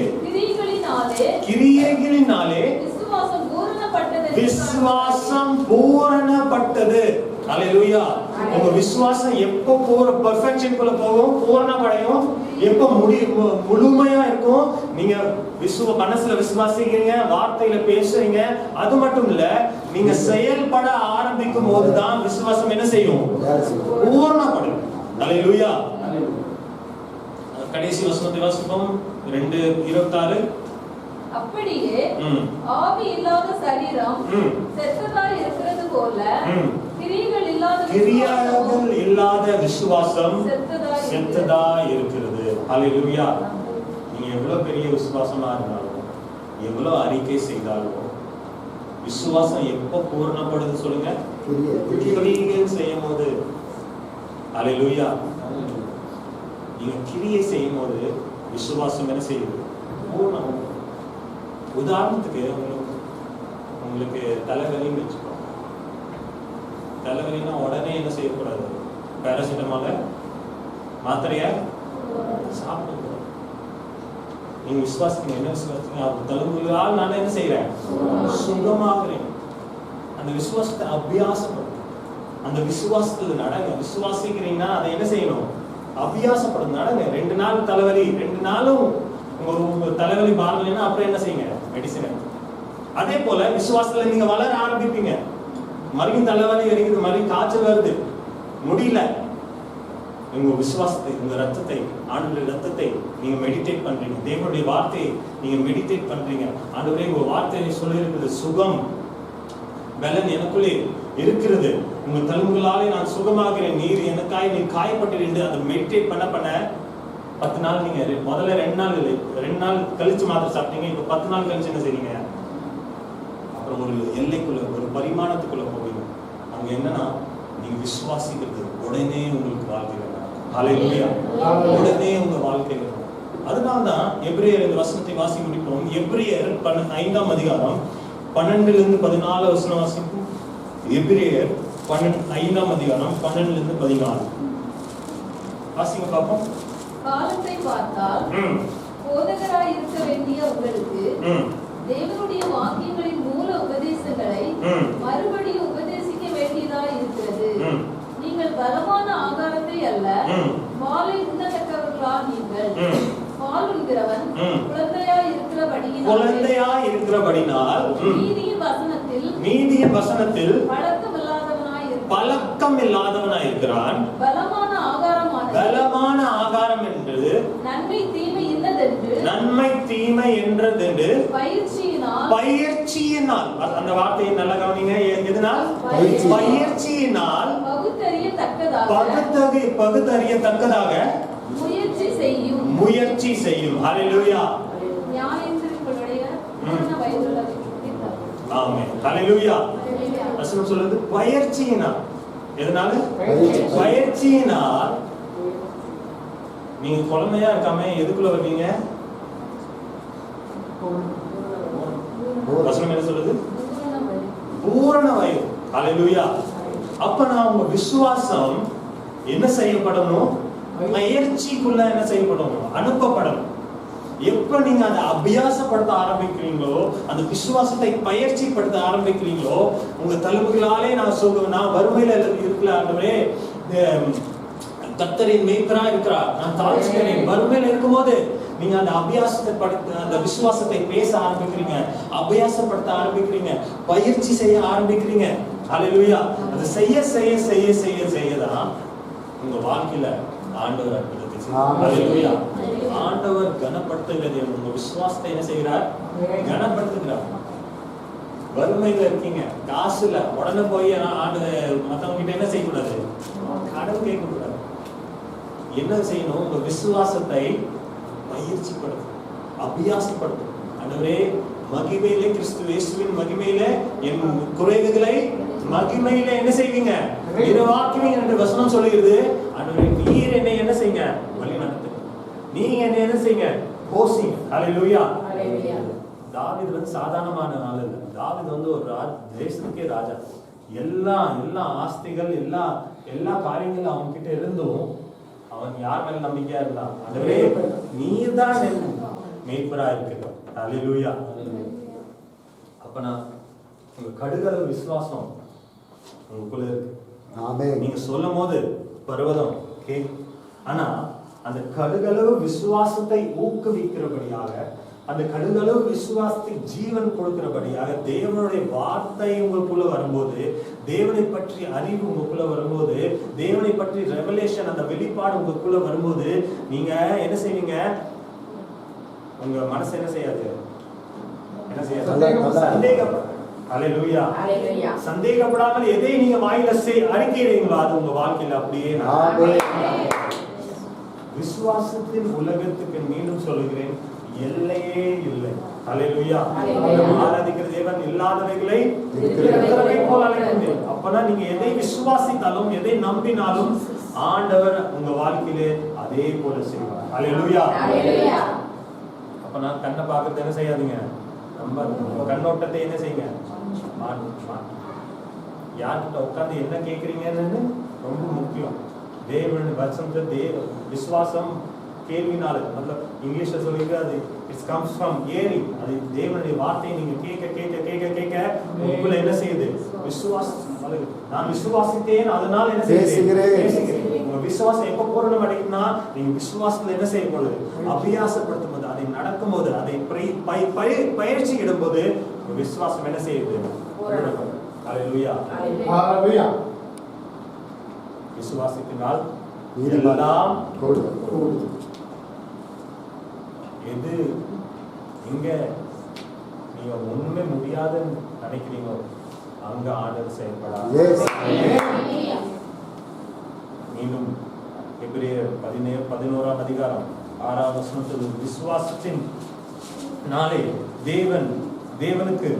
கிரியைகளினாலே விசுவாசம் பூரணப்பட்டது. ஹல்லேலூயா. உங்க விசுவாசம் எப்போ பெர்ஃபெக்ஷனுக்குள்ள போகும், பூரணப்படையும், எப்போ முழுமையா இருக்கும்? நீங்க மனசுல விசுவாசிக்கிறீங்க, வார்த்தையில பேசுறீங்க. அது மட்டும் இல்ல, நீங்க செயல்பட ஆரம்பிக்கும் போதுதான் விசுவாசம் என்ன செய்யும்? பூரணப்படும். ஹல்லேலூயா. கடைசி வசனத்தை வாசிப்போம். 2:26. அப்படியே ஆவி இல்லாத சரீரம் செத்ததாய் இருக்கிறது போல கிரியைகள் இல்லாத விசுவாசம் செத்ததாய் இருக்கிறது. ஹல்லேலூயா. நீங்க எவ்வளவு பெரிய விசுவாசமா இருந்தாலும், எவ்வளவு அறிக்கை செய்தாலும், விசுவாசம் எப்ப பூரணப்படுது சொல்லுங்க? கிரியை செய்யும் போது. அல்லேலூயா. நீங்க கிரியை செய்யும் போது விசுவாசம் என்ன செய்யுது? பூர்ணம். உதாரணத்துக்கு உங்களுக்கு தலைவலின்னு வச்சுக்கோ. தலைவலின்னா உடனே என்ன செய்யக்கூடாது? பேராசிட்டமால மாத்திரையா சாப்பிடக்கூடாது. நீங்க விசுவாசிங்க, என்ன விசுவாசிங்க? அவர் தலைவலியால் நான் என்ன செய்யறேன்? சுகமாகிறேன். அந்த விசுவாசத்தை அபியாசப்படும். அந்த விசுவாசத்துல நடங்க. விசுவாசிக்கிறீங்கன்னா அதை என்ன செய்யணும்? அபியாசப்படும். நடங்க. 2 நாள் தலைவலி, 2 நாளும் உங்க தலைவலி மாறலைன்னா அப்புறம் என்ன செய்யுங்க? மெடிசன். அதே போல விசுவாசத்துல நீங்க வளர ஆரம்பிப்பீங்க. மறுபடியும் தலைவலி இருக்குது, மறுபடியும் காய்ச்சல் வருது, முடியல. உங்க விசுவாசத்தை, உங்க ரத்தத்தை, ஆண்டவருடைய ரத்தத்தை நீங்க மெடிடேட் பண்றீங்க. தேவனுடைய வார்த்தையை நீங்க மெடிடேட் பண்றீங்க. ஆண்டவரே உங்க வார்த்தையை சொல்லி இருக்குது, சுகம் பலன் எனக்குள்ளே இருக்கிறது, உங்க தழும்புகளாலே நான் சுகமாகிறேன், நீர் எனக்காய் நீ காயப்பட்டிருந்து அதை மெடிடேட் பண்ண 10 நாள் நீங்க முதல்ல 2 நாள் கழிச்சு மாத்திரை சாப்பிட்டீங்க. இப்ப 10 நாள் கழிச்சு என்ன செய்றீங்க? அப்புறம் ஒரு எல்லைக்குள்ள, ஒரு பரிமாணத்துக்குள்ள போவீங்க. அங்க என்னன்னா நீங்க விசுவாசிக்கிறது உடனே உங்களுக்கு வாழ்க்கையில ஹல்லேலூயா, உடனே உங்க வாழ்க்கையில. அதனால்தான் எபிரேயர் இந்த வசனத்தை வாசி முடிப்போம். எபிரேயர் 5ஆம் அதிகாரம் 12 இருந்து 14 வசனம் வாசிப்போம். எபிரேயர் 5ஆம் அதிகாரம் 12 இருந்து 14 வாசிங்க பார்ப்போம். காலத்தை பார்த்தால் போதகராய் இருக்க வேண்டிய உங்களுக்கு தேவனுடைய வாக்கியங்களின் மூல உபதேசங்களை மறுபடியும் உபதேசிக்க வேண்டியதாய் இருக்கிறது. நீங்கள் பலமான ஆகாரத்தை அல்ல, பாலை உண்ணத்தக்கவர்களா நீங்கள். பால் உண்கிறவன் குழந்தையாய் இருக்கிறபடினால் நீதியின் வசனத்தில் பழக்கம் இல்லாதவனாய் இருக்கிறான். பலமான ஆகாரம் என்று நன்மை தீமை என்றதென்று பயிற்சியினால், அந்த வார்த்தையை நல்லா கவனிங்க. எதனால்? பயிற்சியினால் பகுத்தறியத்தக்கதாக முயற்சி செய்யும். ஹல்லேலூயா. ஆமென். ஹல்லேலூயா. வசனம் சொல்லுது பயிற்சியினால். எதனால? பயிற்சியினால். நீங்க குழந்தையா இருக்காம எதுக்குள்ள வருவீங்க? வசனம் என்ன சொல்லுது? பூரண வயது. ஹல்லேலூயா. அப்ப நான் உங்க விசுவாசம் என்ன செய்யப்படணும்? பயிற்சிக்குள்ள என்ன செய்யப்படணும்? அனுப்பப்படணும். எப்ப நீங்க அதை அபியாசப்படுத்த ஆரம்பிக்கிறீங்களோ, அந்த விசுவாசத்தை பயிற்சிப்படுத்த ஆரம்பிக்கிறீங்களோ, உங்க தழும்புகளாலே நான் வறுமையில இருக்கல, ஆண்டவரே கர்த்தரின் மேய்ப்பரா இருக்கிறார், நான் தாழ்ச்சிக்கிறேன். வறுமையில இருக்கும்போது நீங்க அந்த அபியாசத்தை அந்த விசுவாசத்தை பேச ஆரம்பிக்கிறீங்க, அபியாசப்படுத்த ஆரம்பிக்கிறீங்க, பயிற்சி செய்ய ஆரம்பிக்கிறீங்க. ஹல்லேலூயா. அது செய்ய செய்ய செய்ய செய்ய செய்யதான் உங்க வாழ்க்கையில ஆண்டவர் அற்புதத்தை செய்வார். ஹல்லேலூயா. ஆண்டவர் கனப்படுத்துகிறது. உங்க விசுவாசத்தை என்ன செய்கிறார்? கனப்படுத்துகிறார். வறுமையில இருக்கீங்க, காசு இல்ல, உடனே போய் மத்தவங்க கிட்ட என்ன செய்யக்கூடாது? கடன் கேட்க கூடாது. என்ன செய்யணும்? உங்க விசுவாசத்தை பயிற்சிப்படுத்தும், அபியாசப்படுத்தும். ஆண்டவரே மகிமையிலே, கிறிஸ்து இயேசுவின் மகிமையிலே என் குறைவுகளை மகிமையிலே என்ன செய்வீங்க? நிறைவாக்குவீங்க என்று வசனம் சொல்லுகிறது. ஆண்டவரே நீர் என்னை என்ன செய்யுங்க? வழி நடத்துங்க. நீங்க என்ன செய்யுங்க? போசிங்க. ஹல்லேலூயா. தாவீது சாதாரணமான ஆள் இல்ல. தாவீது ஒரு தேசத்துக்கே ராஜா. எல்லா ஆஸ்திகள், எல்லா காரியங்களும் அவங்க கிட்ட இருந்தும் அவன் யார் மேல நம்பிக்கையா இருந்தான்? ஆண்டவரே நீர் தான் மேய்ப்பரா இருக்கிற. ஹல்லேலூயா. அப்ப நான் உங்க கடுகளவு விசுவாசம் உங்களுக்குள்ள இருக்கு. நீங்க சொல்லும் போது பர்வதம் கேட்கும். ஆனா அந்த கடுகளவு விசுவாசத்தை ஊக்குவிக்கிறபடியாக, அந்த கடுகளவு விசுவாசத்தை ஜீவன் கொடுக்கிறபடியாக தேவனுடைய வார்த்தை உங்களுக்குள்ள வரும்போது, தேவனை பற்றி அறிவு உங்களுக்குள்ள வரும்போது, தேவனை பற்றி ரெவலேஷன், அந்த வெளிப்பாடு உங்களுக்குள்ள வரும்போது, நீங்க என்ன செய்வீங்க? உங்க மனசு என்ன செய்யாது? ஹல்லேலூயா. சந்தேகப்படாமல் எதை நீங்க வாயில அறிக்கையிடுவீங்களோ அது உங்க வாழ்க்கையில அப்படியே விசுவாசத்தின் உலகத்துக்கு மீண்டும் சொல்லுகிறேன், எல்லையே இல்லை. ஹல்லேலூயா. ஆராதிக்கிற தேவன் இல்லாதவைகளை இருக்கிறவை போல அழைக்க முடியும். அப்பனா நீங்க எதை விசுவாசித்தாலும் எதை நம்பினாலும் ஆண்டவர் உங்க வாழ்க்கையிலே அதே போல செய்வார். ஹல்லேலூயா. அப்பனா கண்ணை பார்க்கறது என்ன செய்யாதீங்க, நம்ம கண்ணோட்டத்தை என்ன செய்யுங்க, யார்கிட்ட உட்கார்ந்து என்ன கேட்குறீங்கன்னு ரொம்ப முக்கியம். தேவனுடைய வசனத்தை விசுவாசம் கேள்வினால, மத்தலப் இங்கிலீஷ்ல சொல்லிருக்கு, அது இட்ஸ் கம்ஸ் ஃப்ரம் ஹியரிங். அது தேவனுடைய வார்த்தையை நீங்க கேட்க கேட்க கேட்க கேட்க உங்களுக்குள்ள என்ன செய்யுது, விசுவாசம். நான் விசுவாசித்தேன் அதனால என்ன செய்கிறேன். உங்க விசுவாசம் எப்ப பூரணம் அடைக்கும்னா, நீங்க விசுவாசத்துல என்ன செய்யும் போது, அபியாசப்படுத்தும் போது, அதை நடக்கும் போது, அதை பயிற்சி இடும்போது உங்க விசுவாசம் என்ன செய்யுது. ஹல்லேலூயா. ஹல்லேலூயா. விசுவாசத்தினால் எல்லாம் கூடும். எது இங்க நீங்க ஒண்ணுமே முடியாதுன்னு நினைக்கிறீங்களோ அங்க ஆண்டவர் செயல்படாது. மீண்டும் எபிரேயர் 11ஆம் அதிகாரம் 6ஆம் வசனத்தில், விசுவாசத்தின் நாளே தேவனுக்கு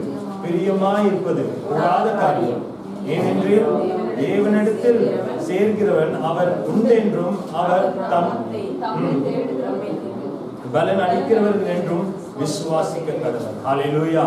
பிரியமாய் இருப்பது கூடாத காரியம். ஏனென்று தேவனிடத்தில் சேர்கிறவன் அவர் உண்டென்றும் அவர் தம் பலன் அளிக்கிறவர்கள் என்றும் விசுவாசிக்க கடவுள். ஹல்லேலூயா.